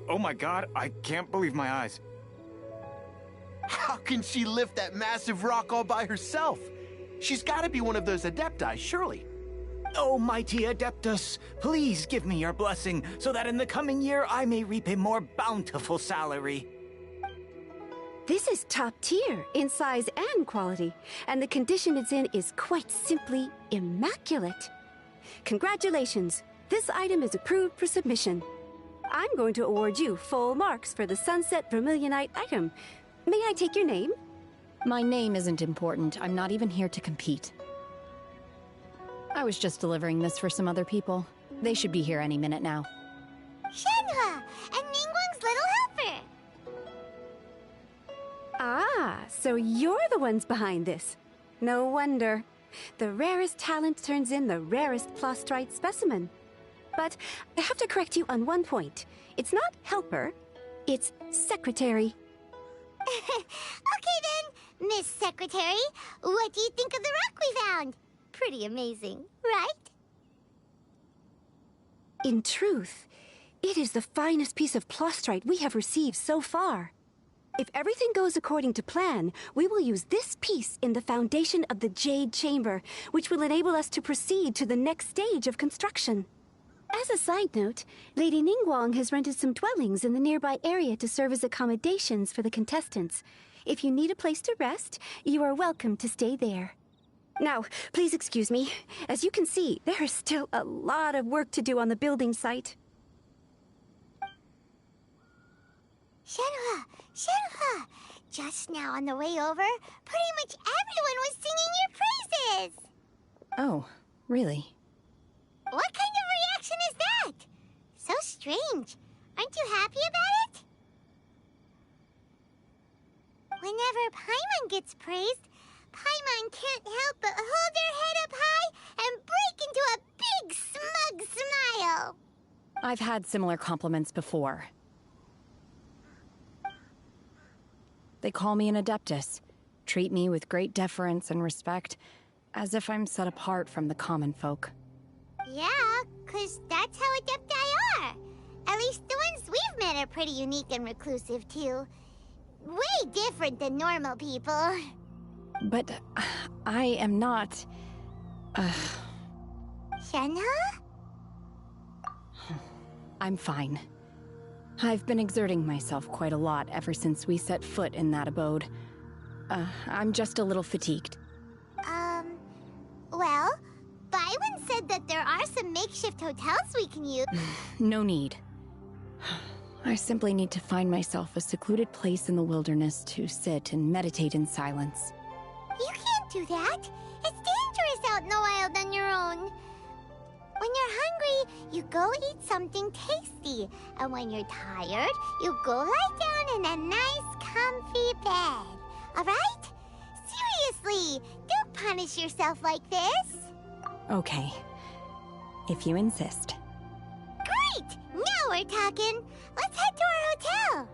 [SPEAKER 10] Oh my god, I can't believe my eyes.
[SPEAKER 12] How can she lift that massive rock all by herself? She's gotta be one of those Adepti, surely.
[SPEAKER 10] Oh, mighty Adeptus, please give me your blessing so that in the coming year I may reap a more bountiful salary.
[SPEAKER 16] This is top tier in size and quality, and the condition it's in is quite simply immaculate. Congratulations, this item is approved for submission. I'm going to award you full marks for the Sunset Vermilionite item. May I take your name?
[SPEAKER 11] My name isn't important. I'm not even here to compete. I was just delivering this for some other people. They should be here any minute now.
[SPEAKER 2] Shenhe and Ningguang's little helper.
[SPEAKER 16] Ah, so you're the ones behind this. No wonder. The rarest talent turns in the rarest Plostrite specimen. But I have to correct you on one point. It's not helper, it's secretary.
[SPEAKER 2] Okay then, Miss Secretary, what do you think of the rock we found? Pretty amazing, right?
[SPEAKER 16] In truth, it is the finest piece of Plostrite we have received so far. If everything goes according to plan, we will use this piece in the foundation of the Jade Chamber, which will enable us to proceed to the next stage of construction. As a side note, Lady Ningguang has rented some dwellings in the nearby area to serve as accommodations for the contestants. If you need a place to rest, you are welcome to stay there. Now, please excuse me. As you can see, there is still a lot of work to do on the building site.
[SPEAKER 2] Shenhe, Shenhe! Just now on the way over, pretty much everyone was singing your praises!
[SPEAKER 11] Oh, really?
[SPEAKER 2] What kind of reaction is that? So strange. Aren't you happy about it? Whenever Paimon gets praised, Paimon can't help but hold her head up high and break into a big smug smile.
[SPEAKER 11] I've had similar compliments before. They call me an Adeptus, treat me with great deference and respect, as if I'm set apart from the common folk.
[SPEAKER 2] Yeah, 'cause that's how Adepti are. At least the ones we've met are pretty unique and reclusive, too. Way different than normal people.
[SPEAKER 11] But I am not...
[SPEAKER 2] Shenhe?
[SPEAKER 11] I'm fine. I've been exerting myself quite a lot ever since we set foot in that abode. I'm just a little fatigued.
[SPEAKER 2] Well, Byron said that there are some makeshift hotels we can use.
[SPEAKER 11] No need. I simply need to find myself a secluded place in the wilderness to sit and meditate in silence.
[SPEAKER 2] You can't do that. It's dangerous out in the wild on your own. When you're hungry, you go eat something tasty. And when you're tired, you go lie down in a nice, comfy bed. All right? Seriously, don't punish yourself like this.
[SPEAKER 11] Okay. If you insist.
[SPEAKER 2] Great! Now we're talking. Let's head to our hotel.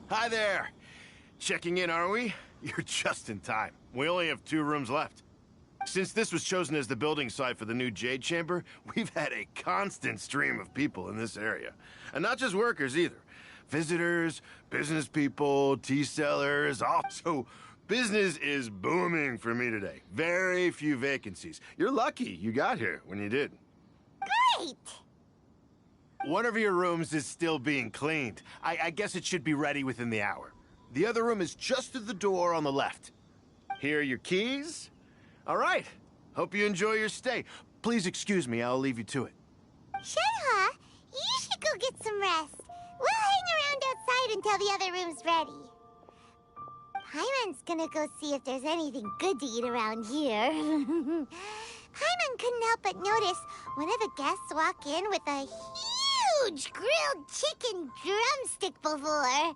[SPEAKER 12] Hi there. Checking in, are we? You're just in time. We only have 2 rooms left. Since this was chosen as the building site for the new Jade Chamber, we've had a constant stream of people in this area. And not just workers either. Visitors, business people, tea sellers, also business is booming for me today. Very few vacancies. You're lucky you got here when you did.
[SPEAKER 2] Great!
[SPEAKER 12] One of your rooms is still being cleaned. I guess it should be ready within the hour. The other room is just to the door on the left. Here are your keys. All right. Hope you enjoy your stay. Please excuse me, I'll leave you to it.
[SPEAKER 2] Shenhe, you should go get some rest. We'll hang around outside until the other room's ready. Paimon's gonna go see if there's anything good to eat around here. Paimon couldn't help but notice one of the guests walk in with a huge grilled chicken drumstick before.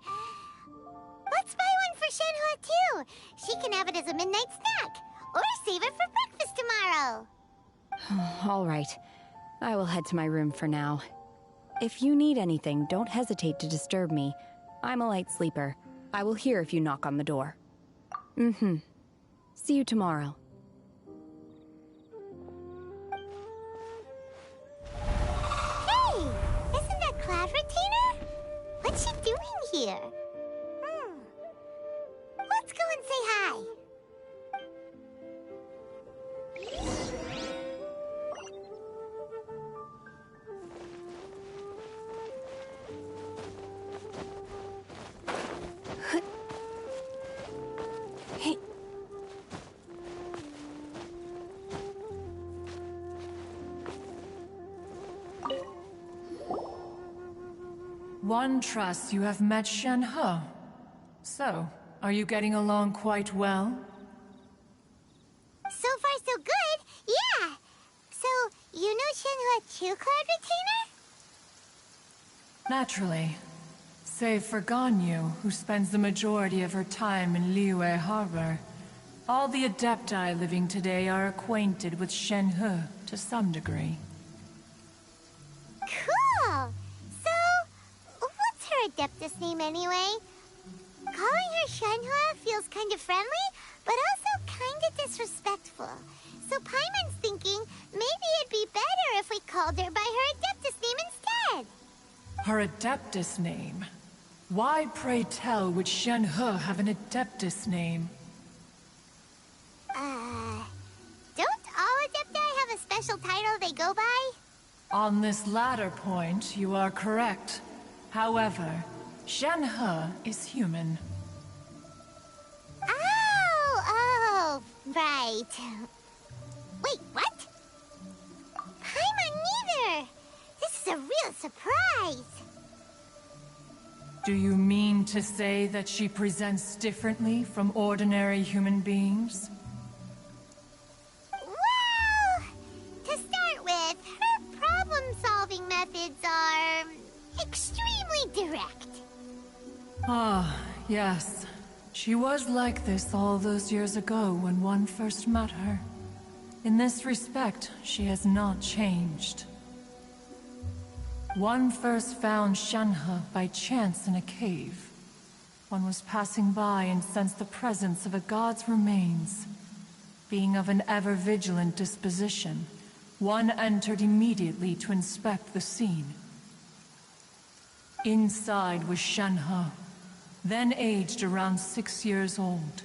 [SPEAKER 2] Let's buy one for Shenhua too. She can have it as a midnight snack, or save it for breakfast tomorrow.
[SPEAKER 11] All right. I will head to my room for now. If you need anything, don't hesitate to disturb me. I'm a light sleeper. I will hear if you knock on the door. See you tomorrow.
[SPEAKER 2] Hey! Isn't that Cloud Retainer? What's she doing here? Let's go and say hi.
[SPEAKER 17] One trusts you have met Shenhe. So, are you getting along quite well?
[SPEAKER 2] So far, so good. Yeah. So, you know Shenhua too, Cloud Retainer?
[SPEAKER 17] Naturally. Save for Ganyu, who spends the majority of her time in Liyue Harbor. All the Adepti living today are acquainted with Shenhe to some degree.
[SPEAKER 2] Cool! So, what's her Adeptus name anyway? Calling her Shenhua feels kind of friendly, but also kind of disrespectful. So Paimon's thinking maybe it'd be better if we called her by her Adeptus name instead.
[SPEAKER 17] Her Adeptus name? Why, pray tell, would Shenhe have an Adeptus name?
[SPEAKER 2] Don't all Adepti have a special title they go by?
[SPEAKER 17] On this latter point, you are correct. However, Shenhe is human.
[SPEAKER 2] Oh, right. Wait, what? Paimon neither! This is a real surprise!
[SPEAKER 17] Do you mean to say that she presents differently from ordinary human beings?
[SPEAKER 2] Well, to start with, her problem-solving methods are extremely direct.
[SPEAKER 17] Ah, yes. She was like this all those years ago when one first met her. In this respect, she has not changed. One first found Shenhe by chance in a cave. One was passing by and sensed the presence of a god's remains. Being of an ever-vigilant disposition, one entered immediately to inspect the scene. Inside was Shenhe, then aged around 6 years old.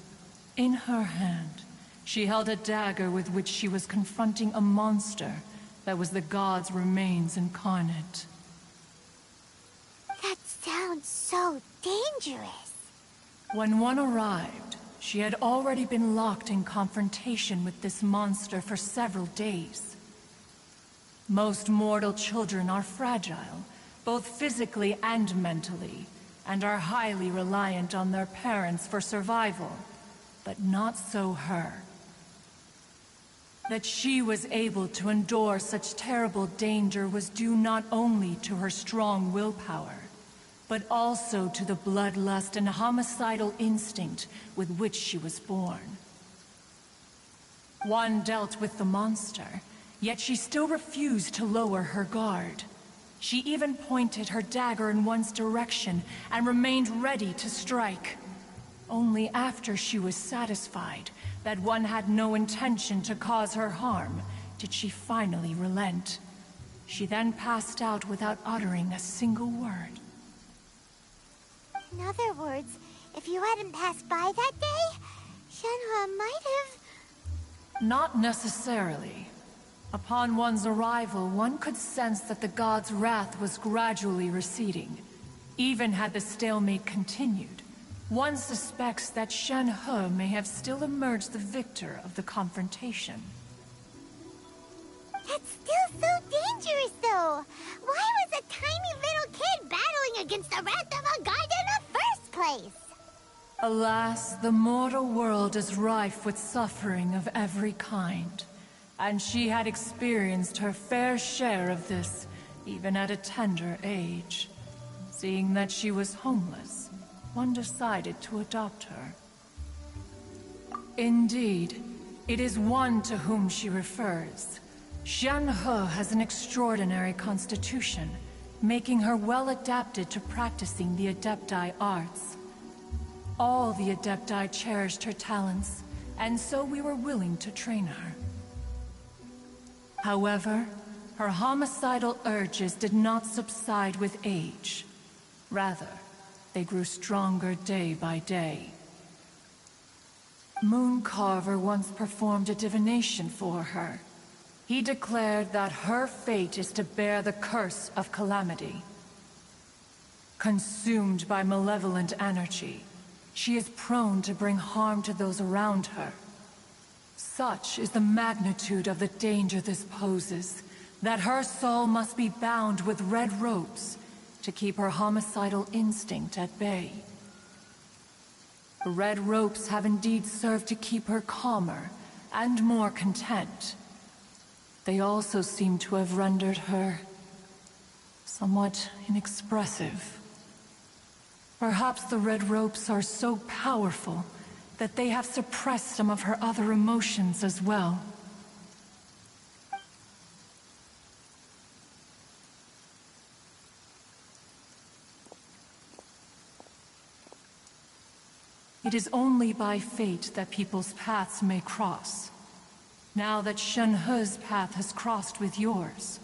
[SPEAKER 17] In her hand, she held a dagger with which she was confronting a monster that was the god's remains incarnate.
[SPEAKER 2] That sounds so dangerous.
[SPEAKER 17] When one arrived, she had already been locked in confrontation with this monster for several days. Most mortal children are fragile, both physically and mentally, and are highly reliant on their parents for survival. But not so her. That she was able to endure such terrible danger was due not only to her strong willpower, but also to the bloodlust and homicidal instinct with which she was born. One dealt with the monster, yet she still refused to lower her guard. She even pointed her dagger in one's direction and remained ready to strike. Only after she was satisfied that one had no intention to cause her harm did she finally relent. She then passed out without uttering a single word.
[SPEAKER 2] In other words, if you hadn't passed by that day, Shenhua might have...
[SPEAKER 17] Not necessarily. Upon one's arrival, one could sense that the god's wrath was gradually receding. Even had the stalemate continued, one suspects that Shenhe may have still emerged the victor of the confrontation.
[SPEAKER 2] That's still so dangerous, though! Why was a tiny little kid battling against the wrath of a god in the first place?
[SPEAKER 17] Alas, the mortal world is rife with suffering of every kind, and she had experienced her fair share of this, even at a tender age. Seeing that she was homeless, one decided to adopt her. Indeed, it is one to whom she refers. Shen-He has an extraordinary constitution, making her well adapted to practicing the Adepti arts. All the Adepti cherished her talents, and so we were willing to train her. However, her homicidal urges did not subside with age. Rather, they grew stronger day by day. Mooncarver once performed a divination for her. He declared that her fate is to bear the curse of calamity. Consumed by malevolent energy, she is prone to bring harm to those around her. Such is the magnitude of the danger this poses, that her soul must be bound with red ropes to keep her homicidal instinct at bay. The red ropes have indeed served to keep her calmer and more content. They also seem to have rendered her somewhat inexpressive. Perhaps the red ropes are so powerful that they have suppressed some of her other emotions as well. It is only by fate that people's paths may cross. Now that Shen-He's path has crossed with yours,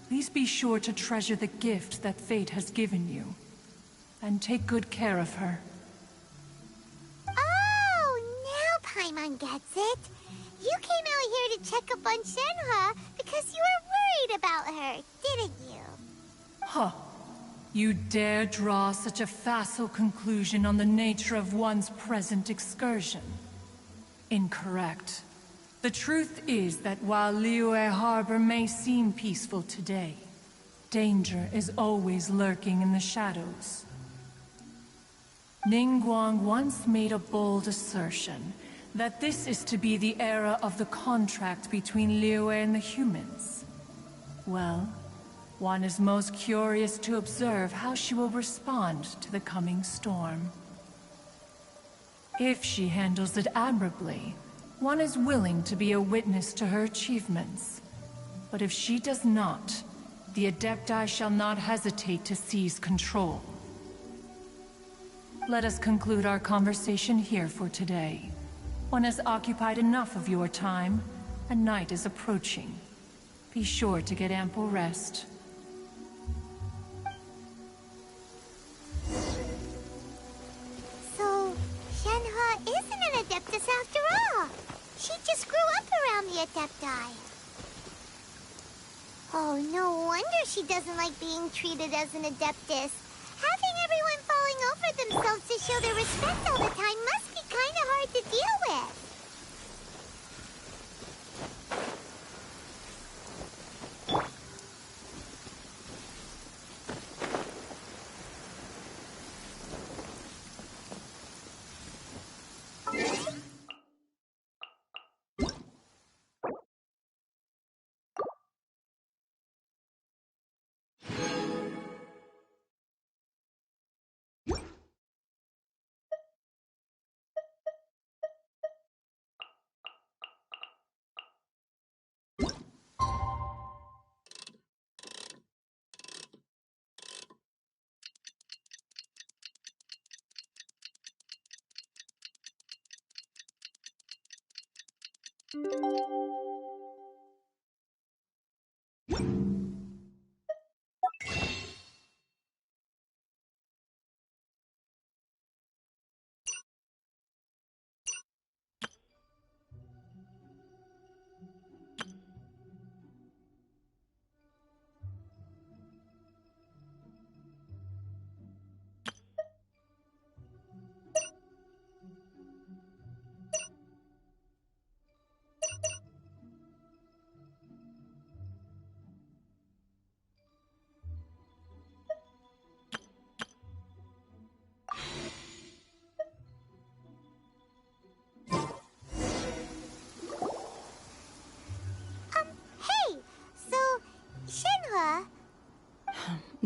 [SPEAKER 17] please be sure to treasure the gift that fate has given you, and take good care of her.
[SPEAKER 2] Oh, now Paimon gets it. You came out here to check up on Shen-He because you were worried about her, didn't you?
[SPEAKER 17] Huh. You dare draw such a facile conclusion on the nature of one's present excursion? Incorrect. The truth is that while Liyue Harbor may seem peaceful today, danger is always lurking in the shadows. Ningguang once made a bold assertion that this is to be the era of the contract between Liyue and the humans. Well, one is most curious to observe how she will respond to the coming storm. If she handles it admirably, one is willing to be a witness to her achievements. But if she does not, the Adepti shall not hesitate to seize control. Let us conclude our conversation here for today. One has occupied enough of your time, and night is approaching. Be sure to get ample rest.
[SPEAKER 2] So, Shen-He isn't an Adeptus after all. She just grew up around the Adepti. Oh, no wonder she doesn't like being treated as an Adeptus. Having everyone falling over themselves to show their respect all the time must be kind of hard to deal with.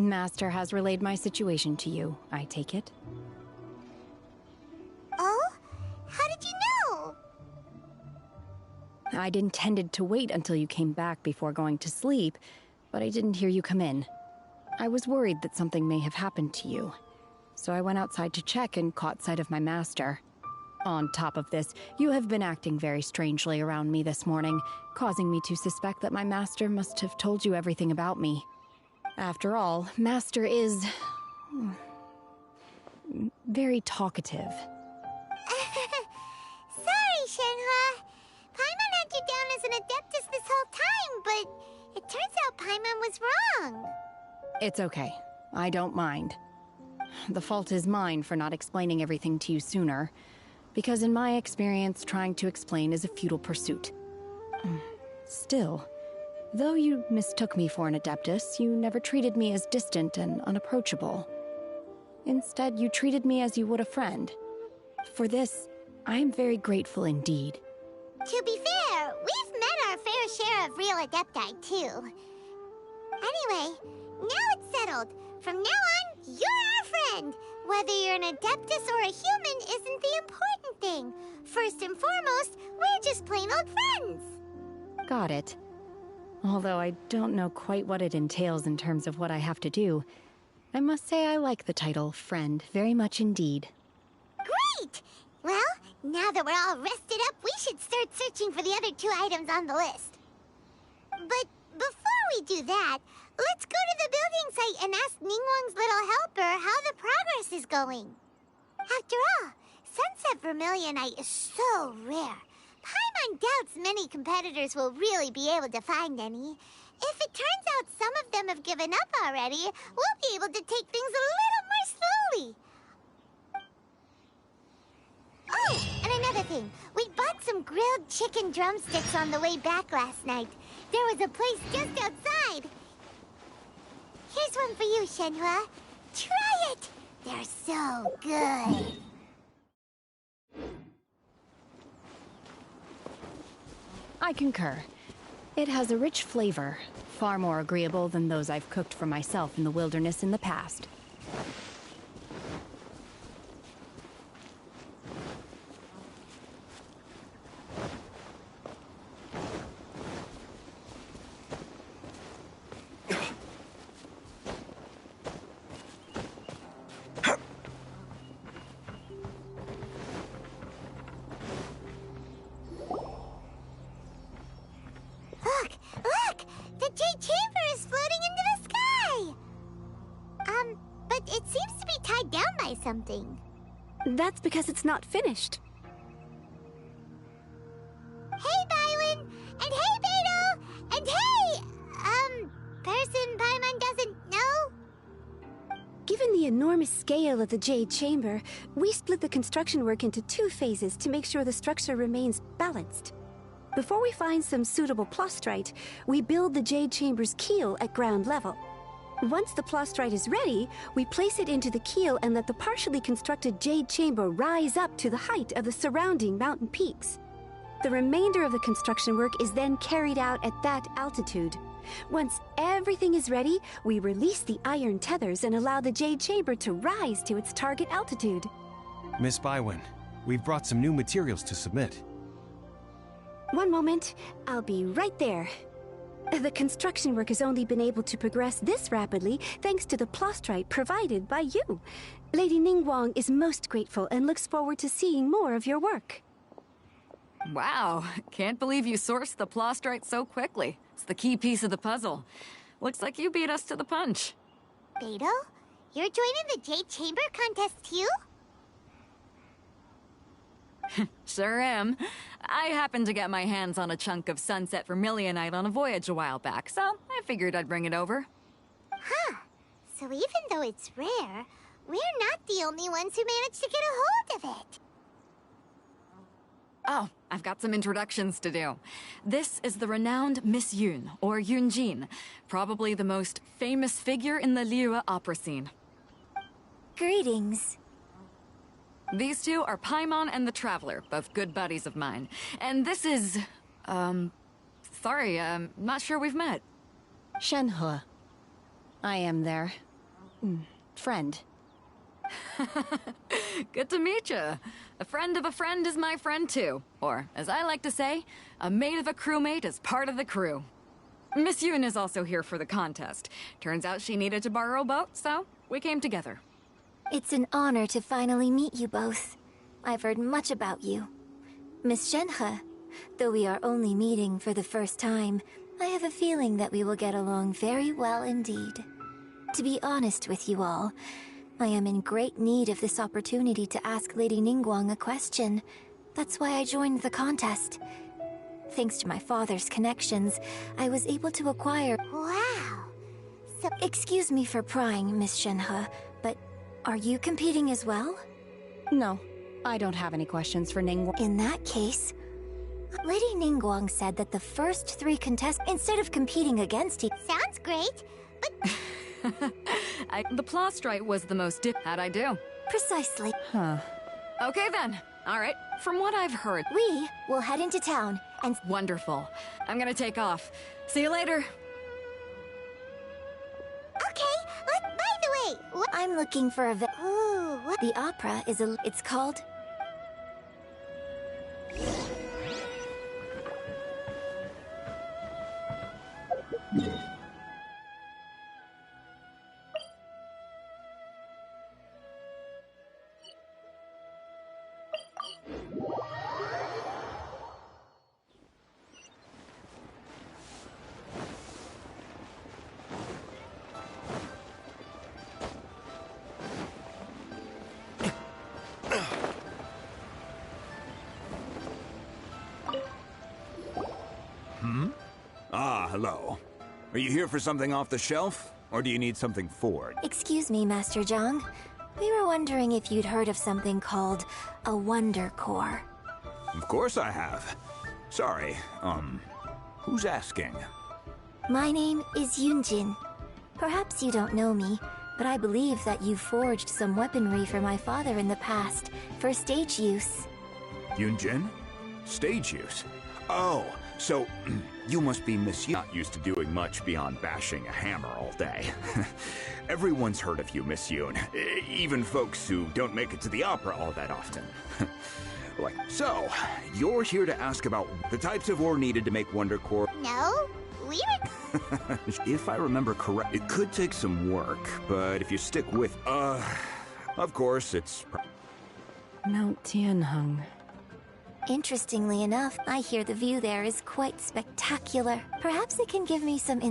[SPEAKER 11] Master has relayed my situation to you, I take it?
[SPEAKER 2] Oh? How did you know?
[SPEAKER 11] I'd intended to wait until you came back before going to sleep, but I didn't hear you come in. I was worried that something may have happened to you, so I went outside to check and caught sight of my master. On top of this, you have been acting very strangely around me this morning, causing me to suspect that my master must have told you everything about me. After all, Master is very talkative.
[SPEAKER 2] Sorry, Shenhua. Paimon had you down as an Adeptus this whole time, but it turns out Paimon was wrong.
[SPEAKER 11] It's okay. I don't mind. The fault is mine for not explaining everything to you sooner, because in my experience, trying to explain is a futile pursuit. Still, though you mistook me for an Adeptus, you never treated me as distant and unapproachable. Instead, you treated me as you would a friend. For this, I am very grateful indeed.
[SPEAKER 2] To be fair, we've met our fair share of real Adepti, too. Anyway, now it's settled. From now on, you're our friend. Whether you're an Adeptus or a human isn't the important thing. First and foremost, we're just plain old friends.
[SPEAKER 11] Got it. Although I don't know quite what it entails in terms of what I have to do, I must say I like the title friend very much indeed.
[SPEAKER 2] Great! Well, now that we're all rested up, we should start searching for the other 2 items on the list. But before we do that, let's go to the building site and ask Ningguang's little helper how the progress is going. After all, Sunset Vermilionite is so rare. Paimon doubts many competitors will really be able to find any. If it turns out some of them have given up already, we'll be able to take things a little more slowly. Oh, and another thing. We bought some grilled chicken drumsticks on the way back last night. There was a place just outside. Here's one for you, Shenhua. Try it! They're so good.
[SPEAKER 11] I concur. It has a rich flavor, far more agreeable than those I've cooked for myself in the wilderness in the past.
[SPEAKER 2] Look! The Jade Chamber is floating into the sky! But it seems to be tied down by something.
[SPEAKER 16] That's because it's not finished.
[SPEAKER 2] Hey, Bylin! And hey, Beto! And hey, person Paimon doesn't know?
[SPEAKER 16] Given the enormous scale of the Jade Chamber, we split the construction work into 2 phases to make sure the structure remains balanced. Before we find some suitable plastrite, we build the Jade Chamber's keel at ground level. Once the plastrite is ready, we place it into the keel and let the partially constructed Jade Chamber rise up to the height of the surrounding mountain peaks. The remainder of the construction work is then carried out at that altitude. Once everything is ready, we release the iron tethers and allow the Jade Chamber to rise to its target altitude.
[SPEAKER 6] Miss Bywin, we've brought some new materials to submit.
[SPEAKER 16] One moment, I'll be right there. The construction work has only been able to progress this rapidly thanks to the plastrite provided by you. Lady Ningguang is most grateful and looks forward to seeing more of your work.
[SPEAKER 18] Wow, can't believe you sourced the plastrite so quickly. It's the key piece of the puzzle. Looks like you beat us to the punch.
[SPEAKER 2] Beto, you're joining the Jade Chamber contest too?
[SPEAKER 18] Sure am. I happened to get my hands on a chunk of Sunset Vermilionite on a voyage a while back, so I figured I'd bring it over.
[SPEAKER 2] Huh. So even though it's rare, we're not the only ones who managed to get a hold of it.
[SPEAKER 18] Oh, I've got some introductions to do. This is the renowned Miss Yun, or Yunjin, probably the most famous figure in the Liyue opera scene.
[SPEAKER 2] Greetings.
[SPEAKER 18] These 2 are Paimon and the Traveler, both good buddies of mine. And this is... sorry, not sure we've met.
[SPEAKER 11] Shenhua. I am there. friend.
[SPEAKER 18] Good to meet you. A friend of a friend is my friend too. Or, as I like to say, a mate of a crewmate is part of the crew. Miss Yoon is also here for the contest. Turns out she needed to borrow a boat, so we came together.
[SPEAKER 2] It's an honor to finally meet you both. I've heard much about you. Miss Shenhe, though we are only meeting for the first time, I have a feeling that we will get along very well indeed. To be honest with you all, I am in great need of this opportunity to ask Lady Ningguang a question. That's why I joined the contest. Thanks to my father's connections, I was able to acquire... Wow! So, excuse me for prying, Miss Shenhe, but are you competing as well?
[SPEAKER 11] No, I don't have any questions for Ningguang.
[SPEAKER 2] In that case, Lady Ningguang said that the first 3 contestants, instead of competing against each... Sounds great, but...
[SPEAKER 18] The Plostrite was the most How'd I do?
[SPEAKER 2] Precisely.
[SPEAKER 11] Huh.
[SPEAKER 18] Okay then. Alright, from what I've heard...
[SPEAKER 2] We will head into town and...
[SPEAKER 18] Wonderful. I'm gonna take off. See you later.
[SPEAKER 2] Okay, by the way, I'm looking for a... Ooh, what? The opera is a... It's called...
[SPEAKER 19] Hello. Are you here for something off the shelf? Or do you need something forward?
[SPEAKER 2] Excuse me, Master Zhang. We were wondering if you'd heard of something called a Wonder Core.
[SPEAKER 19] Of course I have. Sorry, who's asking?
[SPEAKER 2] My name is Yunjin. Perhaps you don't know me, but I believe that you forged some weaponry for my father in the past, for stage use.
[SPEAKER 19] Yunjin? Stage use? Oh, so you must be Miss Yoon. Not used to doing much beyond bashing a hammer all day. Everyone's heard of you, Miss Yoon. Even folks who don't make it to the opera all that often. So, you're here to ask about the types of ore needed to make Wonder Core.
[SPEAKER 2] No, we were...
[SPEAKER 19] If I remember correct, it could take some work, but if you stick with, of course, it's...
[SPEAKER 11] Mount Tianheng.
[SPEAKER 2] Interestingly enough, I hear the view there is quite spectacular. Perhaps it can give me some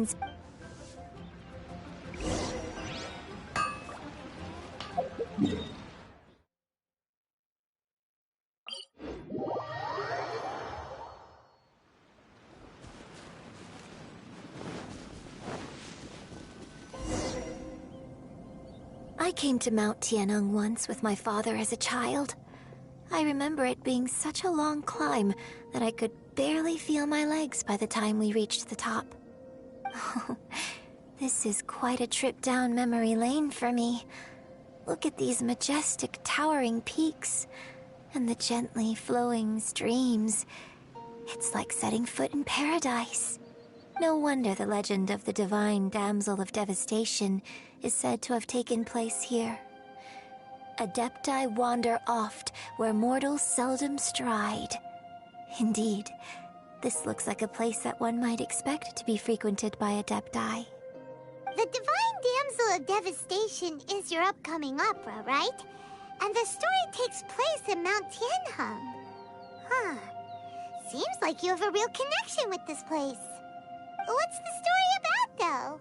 [SPEAKER 2] I came to Mount Tianheng once with my father as a child. I remember it being such a long climb that I could barely feel my legs by the time we reached the top. This is quite a trip down memory lane for me. Look at these majestic, towering peaks, and the gently flowing streams. It's like setting foot in paradise. No wonder the legend of the divine damsel of devastation is said to have taken place here. Adepti wander oft where mortals seldom stride. Indeed, this looks like a place that one might expect to be frequented by Adepti. The Divine Damsel of Devastation is your upcoming opera, right? And the story takes place in Mount Tianheng. Huh. Seems like you have a real connection with this place. What's the story about,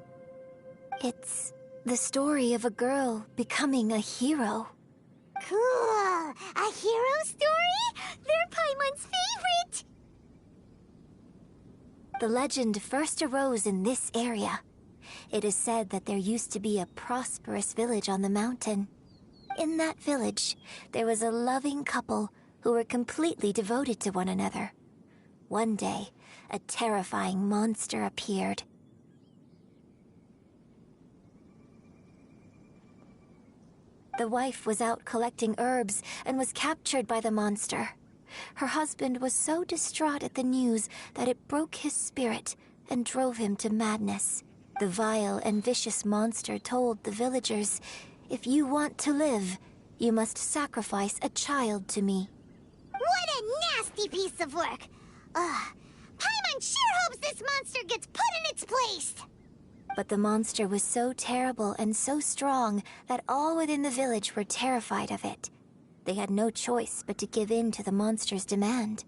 [SPEAKER 2] though? It's the story of a girl becoming a hero. Cool! A hero story? They're Paimon's favorite! The legend first arose in this area. It is said that there used to be a prosperous village on the mountain. In that village, there was a loving couple who were completely devoted to one another. One day, a terrifying monster appeared. The wife was out collecting herbs and was captured by the monster. Her husband was so distraught at the news that it broke his spirit and drove him to madness. The vile and vicious monster told the villagers, "If you want to live, you must sacrifice a child to me." What a nasty piece of work! Paimon sure hopes this monster gets put in its place! But the monster was so terrible and so strong that all within the village were terrified of it. They had no choice but to give in to the monster's demand.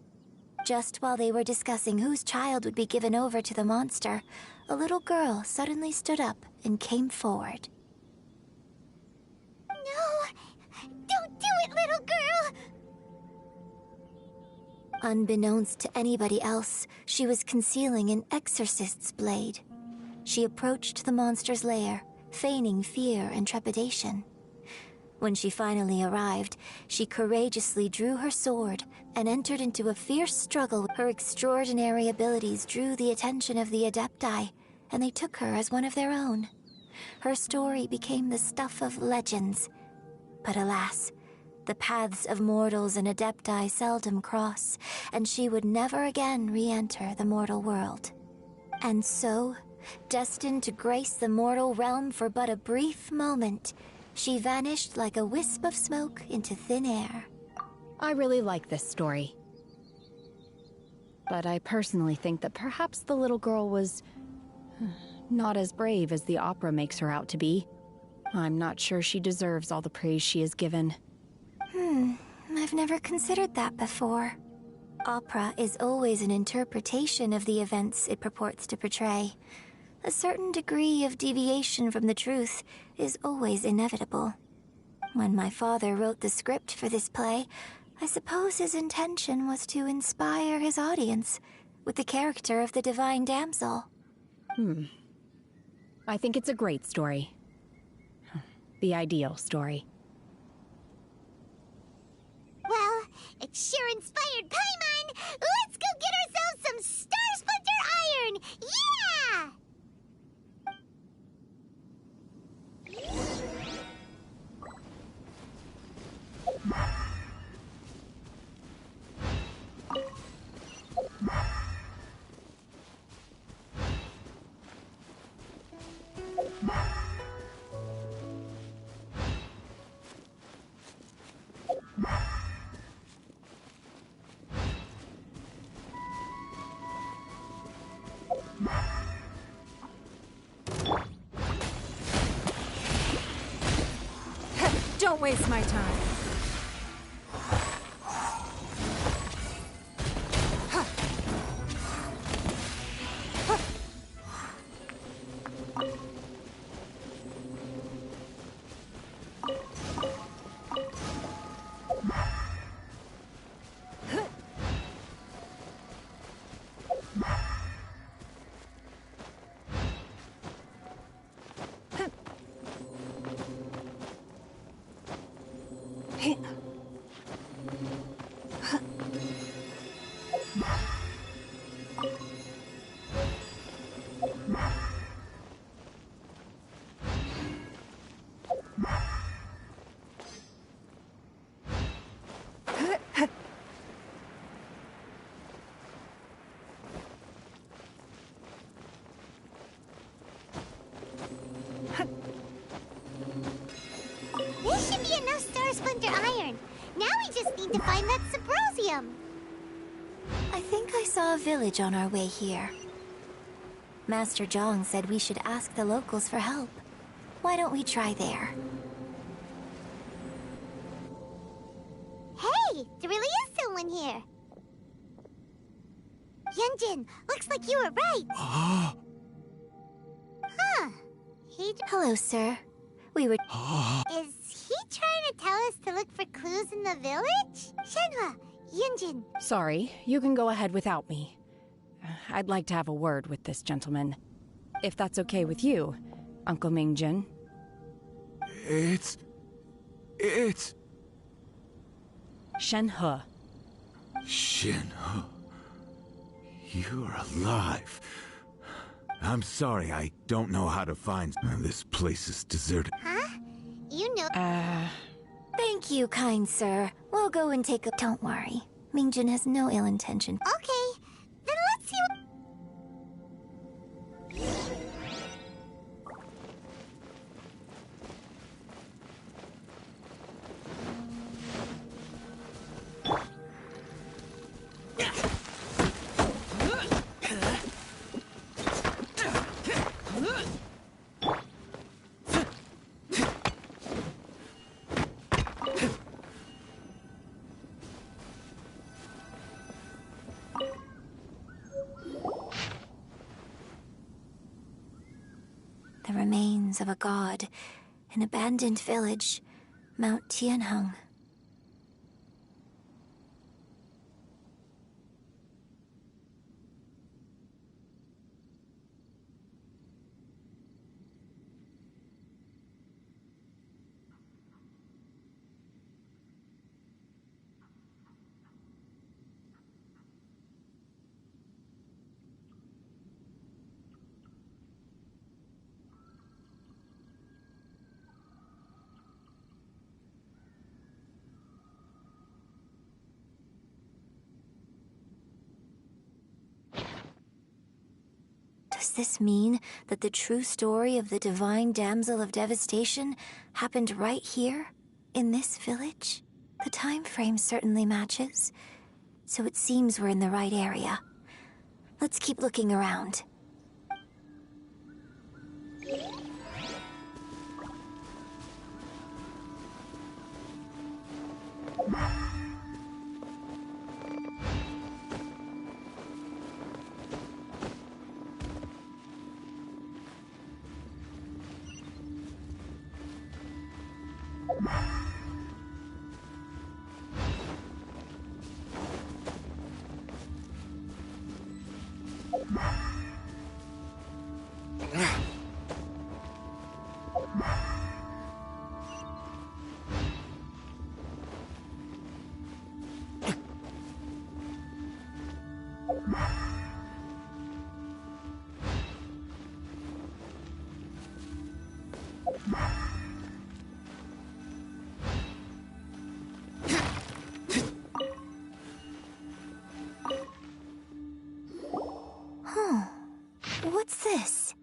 [SPEAKER 2] Just while they were discussing whose child would be given over to the monster, a little girl suddenly stood up and came forward. No! Don't do it, little girl! Unbeknownst to anybody else, she was concealing an exorcist's blade. She approached the monster's lair, feigning fear and trepidation. When she finally arrived, she courageously drew her sword and entered into a fierce struggle. Her extraordinary abilities drew the attention of the Adepti, and they took her as one of their own. Her story became the stuff of legends. But alas, the paths of mortals and Adepti seldom cross, and she would never again re-enter the mortal world. And so, destined to grace the mortal realm for but a brief moment, she vanished like a wisp of smoke into thin air.
[SPEAKER 11] I really like this story. But I personally think that perhaps the little girl was not as brave as the opera makes her out to be. I'm not sure she deserves all the praise she is given.
[SPEAKER 2] I've never considered that before. Opera is always an interpretation of the events it purports to portray. A certain degree of deviation from the truth is always inevitable. When my father wrote the script for this play, I suppose his intention was to inspire his audience with the character of the divine damsel.
[SPEAKER 11] I think it's a great story. The ideal story.
[SPEAKER 2] Well, it sure inspired Paimon! Let's go get ourselves some Star Splinter Iron! Yeah!
[SPEAKER 8] Don't waste my time. This should be enough Star Splinter Iron. Now we just need to find that Symposium. I think I saw a village on our way here. Master Zhang said we should ask the locals for help. Why don't we try there? Hey, there really is someone here. Yunjin, looks like you were right. Huh. Hello, sir. We were... Is he trying to tell us to look for clues in the village? Shenhua, Yunjin.
[SPEAKER 11] Sorry, you can go ahead without me. I'd like to have a word with this gentleman. If that's okay with you, Uncle Mingjin.
[SPEAKER 19] It's...
[SPEAKER 11] Shenhe.
[SPEAKER 19] Shenhe. You're alive. I'm sorry, I don't know how to find... This place is deserted.
[SPEAKER 2] Huh? You know... Thank you, kind sir. We'll go and take a... Don't worry. Mingjin has no ill intention. Okay, then let's see what... The remains of a god. An abandoned village. Mount Tianheng. Does this mean that the true story of the Divine Damsel of Devastation happened right here, in this village? The time frame certainly matches, so it seems we're in the right area. Let's keep looking around. What's this?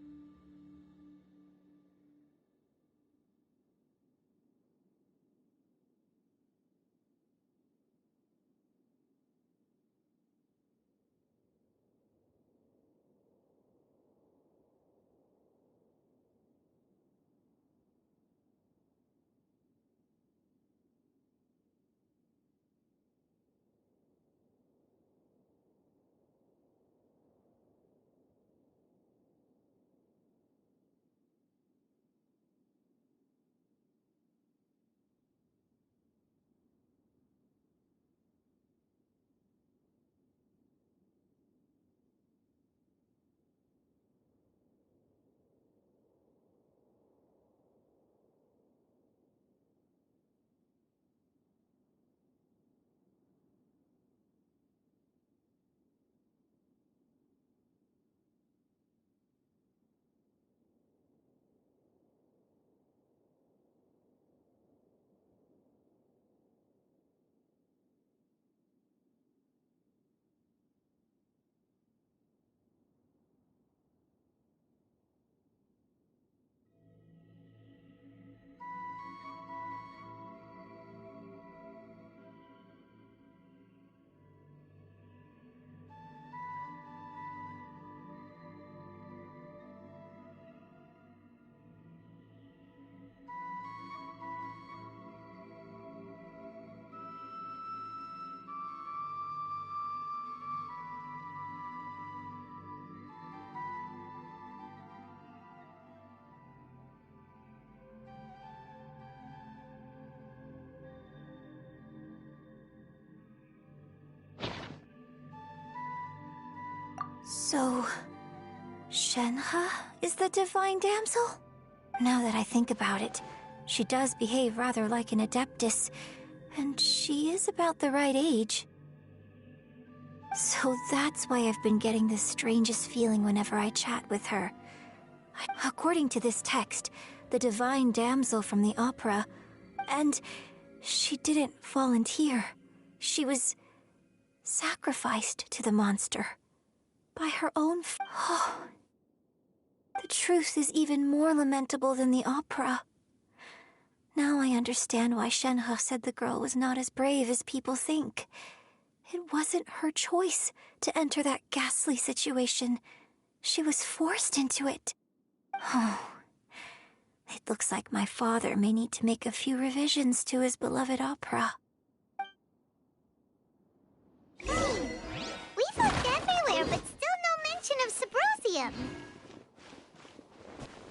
[SPEAKER 2] So, Shenhe is the Divine Damsel? Now that I think about it, she does behave rather like an Adeptus, and she is about the right age. So that's why I've been getting the strangest feeling whenever I chat with her. According to this text, the Divine Damsel from the opera, and she didn't volunteer. She was sacrificed to the monster. By her own oh. The truth is even more lamentable than the opera. Now I understand why Shenhe said the girl was not as brave as people think. It wasn't her choice to enter that ghastly situation. She was forced into it. Oh. It looks like my father may need to make a few revisions to his beloved opera. We've looked everywhere, but still no mention of Symbrozium.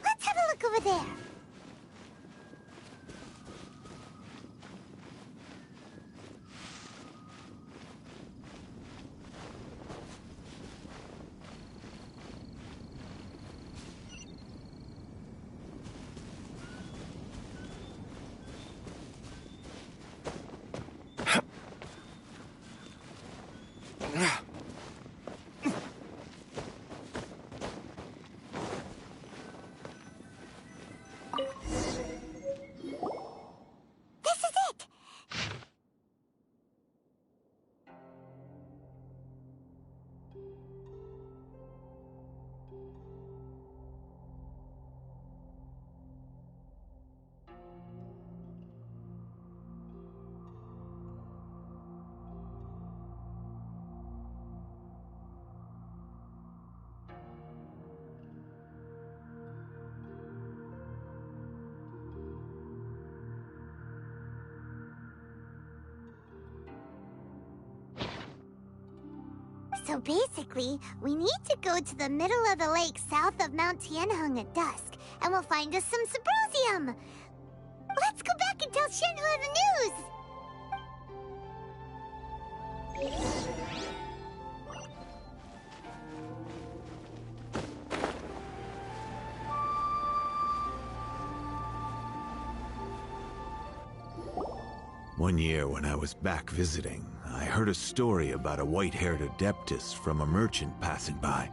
[SPEAKER 2] Let's have a there. So basically, we need to go to the middle of the lake south of Mount Tianheng at dusk, and we'll find us some Symposium! Let's go back and tell Shenhua the news!
[SPEAKER 20] One year when I was back visiting, I heard a story about a white-haired adeptus from a merchant passing by.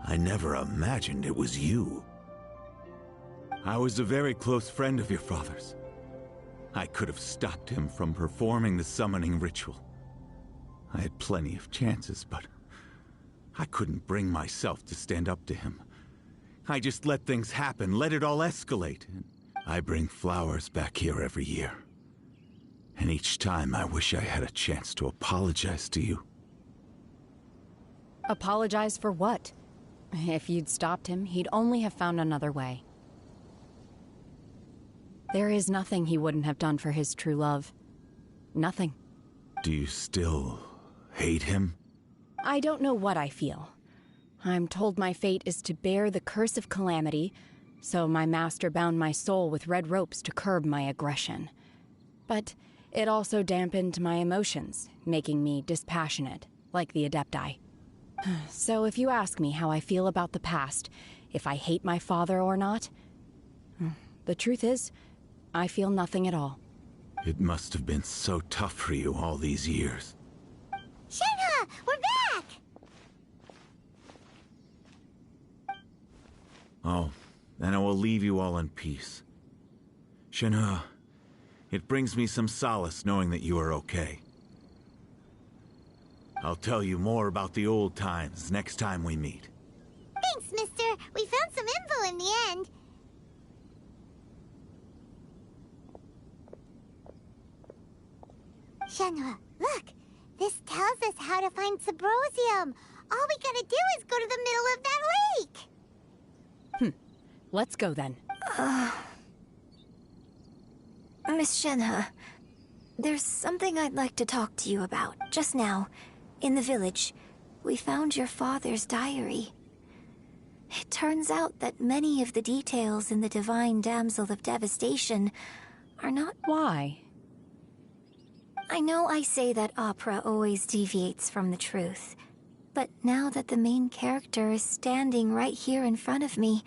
[SPEAKER 20] I never imagined it was you. I was a very close friend of your father's. I could have stopped him from performing the summoning ritual. I had plenty of chances, but I couldn't bring myself to stand up to him. I just let things happen, let it all escalate. I bring flowers back here every year. And each time I wish I had a chance to apologize to you.
[SPEAKER 11] Apologize for what? If you'd stopped him, he'd only have found another way. There is nothing he wouldn't have done for his true love. Nothing.
[SPEAKER 20] Do you still hate him?
[SPEAKER 11] I don't know what I feel. I'm told my fate is to bear the curse of calamity, so my master bound my soul with red ropes to curb my aggression. But it also dampened my emotions, making me dispassionate, like the Adepti. So if you ask me how I feel about the past, if I hate my father or not, the truth is, I feel nothing at all.
[SPEAKER 20] It must have been so tough for you all these years.
[SPEAKER 2] Shenhua, we're back!
[SPEAKER 20] Oh, then I will leave you all in peace. Shenhua, it brings me some solace knowing that you are okay. I'll tell you more about the old times next time we meet.
[SPEAKER 2] Thanks, mister. We found some info in the end. Shenhua, look! This tells us how to find Symposium. All we gotta do is go to the middle of that lake!
[SPEAKER 11] Let's go then.
[SPEAKER 21] Miss Shenhe, there's something I'd like to talk to you about. Just now, in the village, we found your father's diary. It turns out that many of the details in the Divine Damsel of Devastation are not...
[SPEAKER 11] Why?
[SPEAKER 21] I know I say that opera always deviates from the truth, but now that the main character is standing right here in front of me,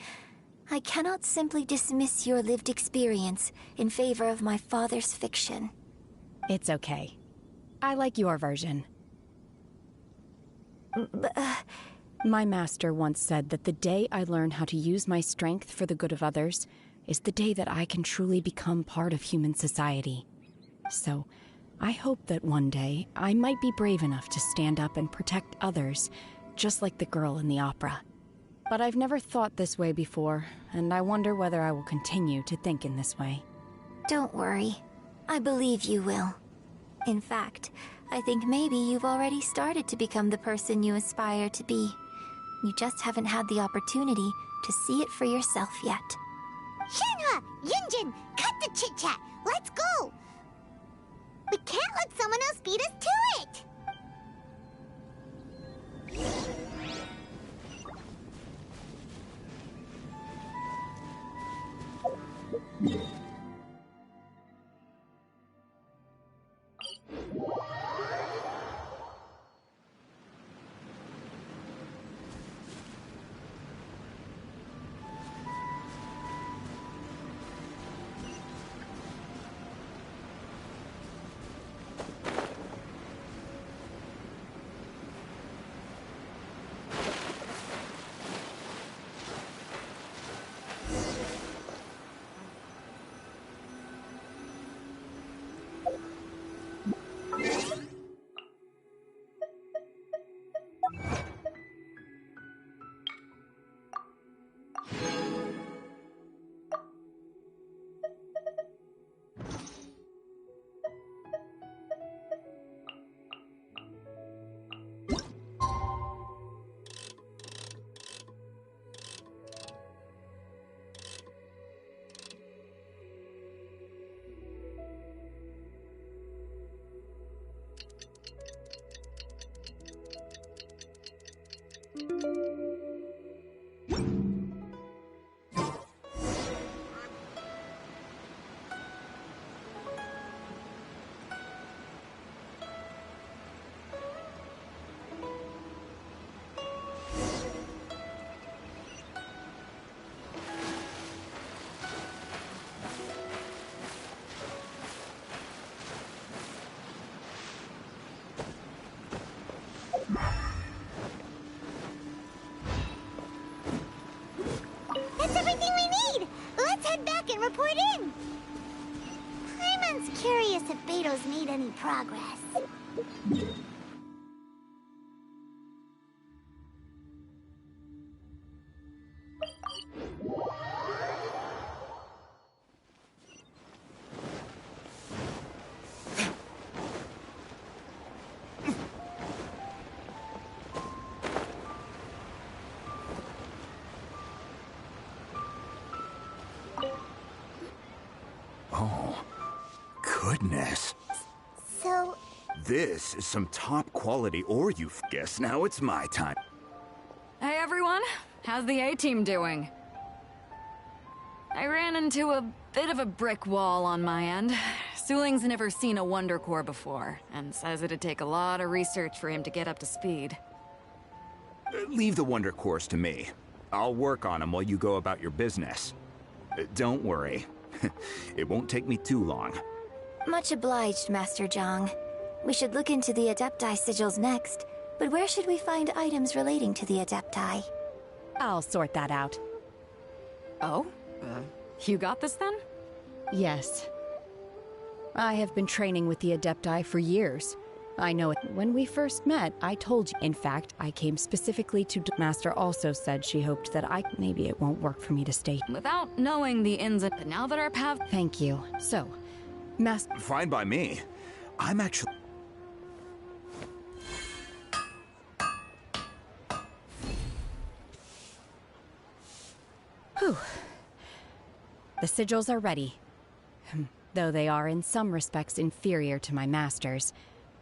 [SPEAKER 21] I cannot simply dismiss your lived experience in favor of my father's fiction.
[SPEAKER 11] It's okay. I like your version. My master once said that the day I learn how to use my strength for the good of others is the day that I can truly become part of human society. So, I hope that one day I might be brave enough to stand up and protect others, just like the girl in the opera. But I've never thought this way before, and I wonder whether I will continue to think in this way.
[SPEAKER 21] Don't worry. I believe you will. In fact, I think maybe you've already started to become the person you aspire to be. You just haven't had the opportunity to see it for yourself yet.
[SPEAKER 2] Shenhua! Yunjin! Cut the chit-chat! Let's go! We can't let someone else beat us to it! progress.
[SPEAKER 19] Oh, goodness.
[SPEAKER 2] So,
[SPEAKER 19] This is some top quality ore, you guess. Now it's my time.
[SPEAKER 18] Hey everyone, how's the A-team doing? I ran into a bit of a brick wall on my end. Suling's never seen a Wonder Core before, and says it'd take a lot of research for him to get up to speed.
[SPEAKER 19] Leave the Wonder Cores to me. I'll work on them while you go about your business. Don't worry. It won't take me too long.
[SPEAKER 21] Much obliged, Master Zhang. We should look into the Adepti sigils next, but where should we find items relating to the Adepti?
[SPEAKER 11] I'll sort that out.
[SPEAKER 18] Oh? You got this then?
[SPEAKER 11] Yes. I have been training with the Adepti for years. I know it. When we first met, I told you. In fact, I came specifically to... Master also said she hoped that maybe it won't work for me to stay.
[SPEAKER 18] Without knowing the ins and... But now that our paths...
[SPEAKER 11] Thank you. So, Master...
[SPEAKER 19] Fine by me. I'm actually...
[SPEAKER 11] Whew. The sigils are ready. Though they are in some respects inferior to my master's,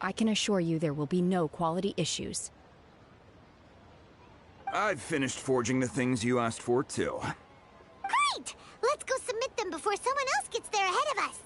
[SPEAKER 11] I can assure you there will be no quality issues.
[SPEAKER 19] I've finished forging the things you asked for, too.
[SPEAKER 2] great! Let's go submit them before someone else gets there ahead of us.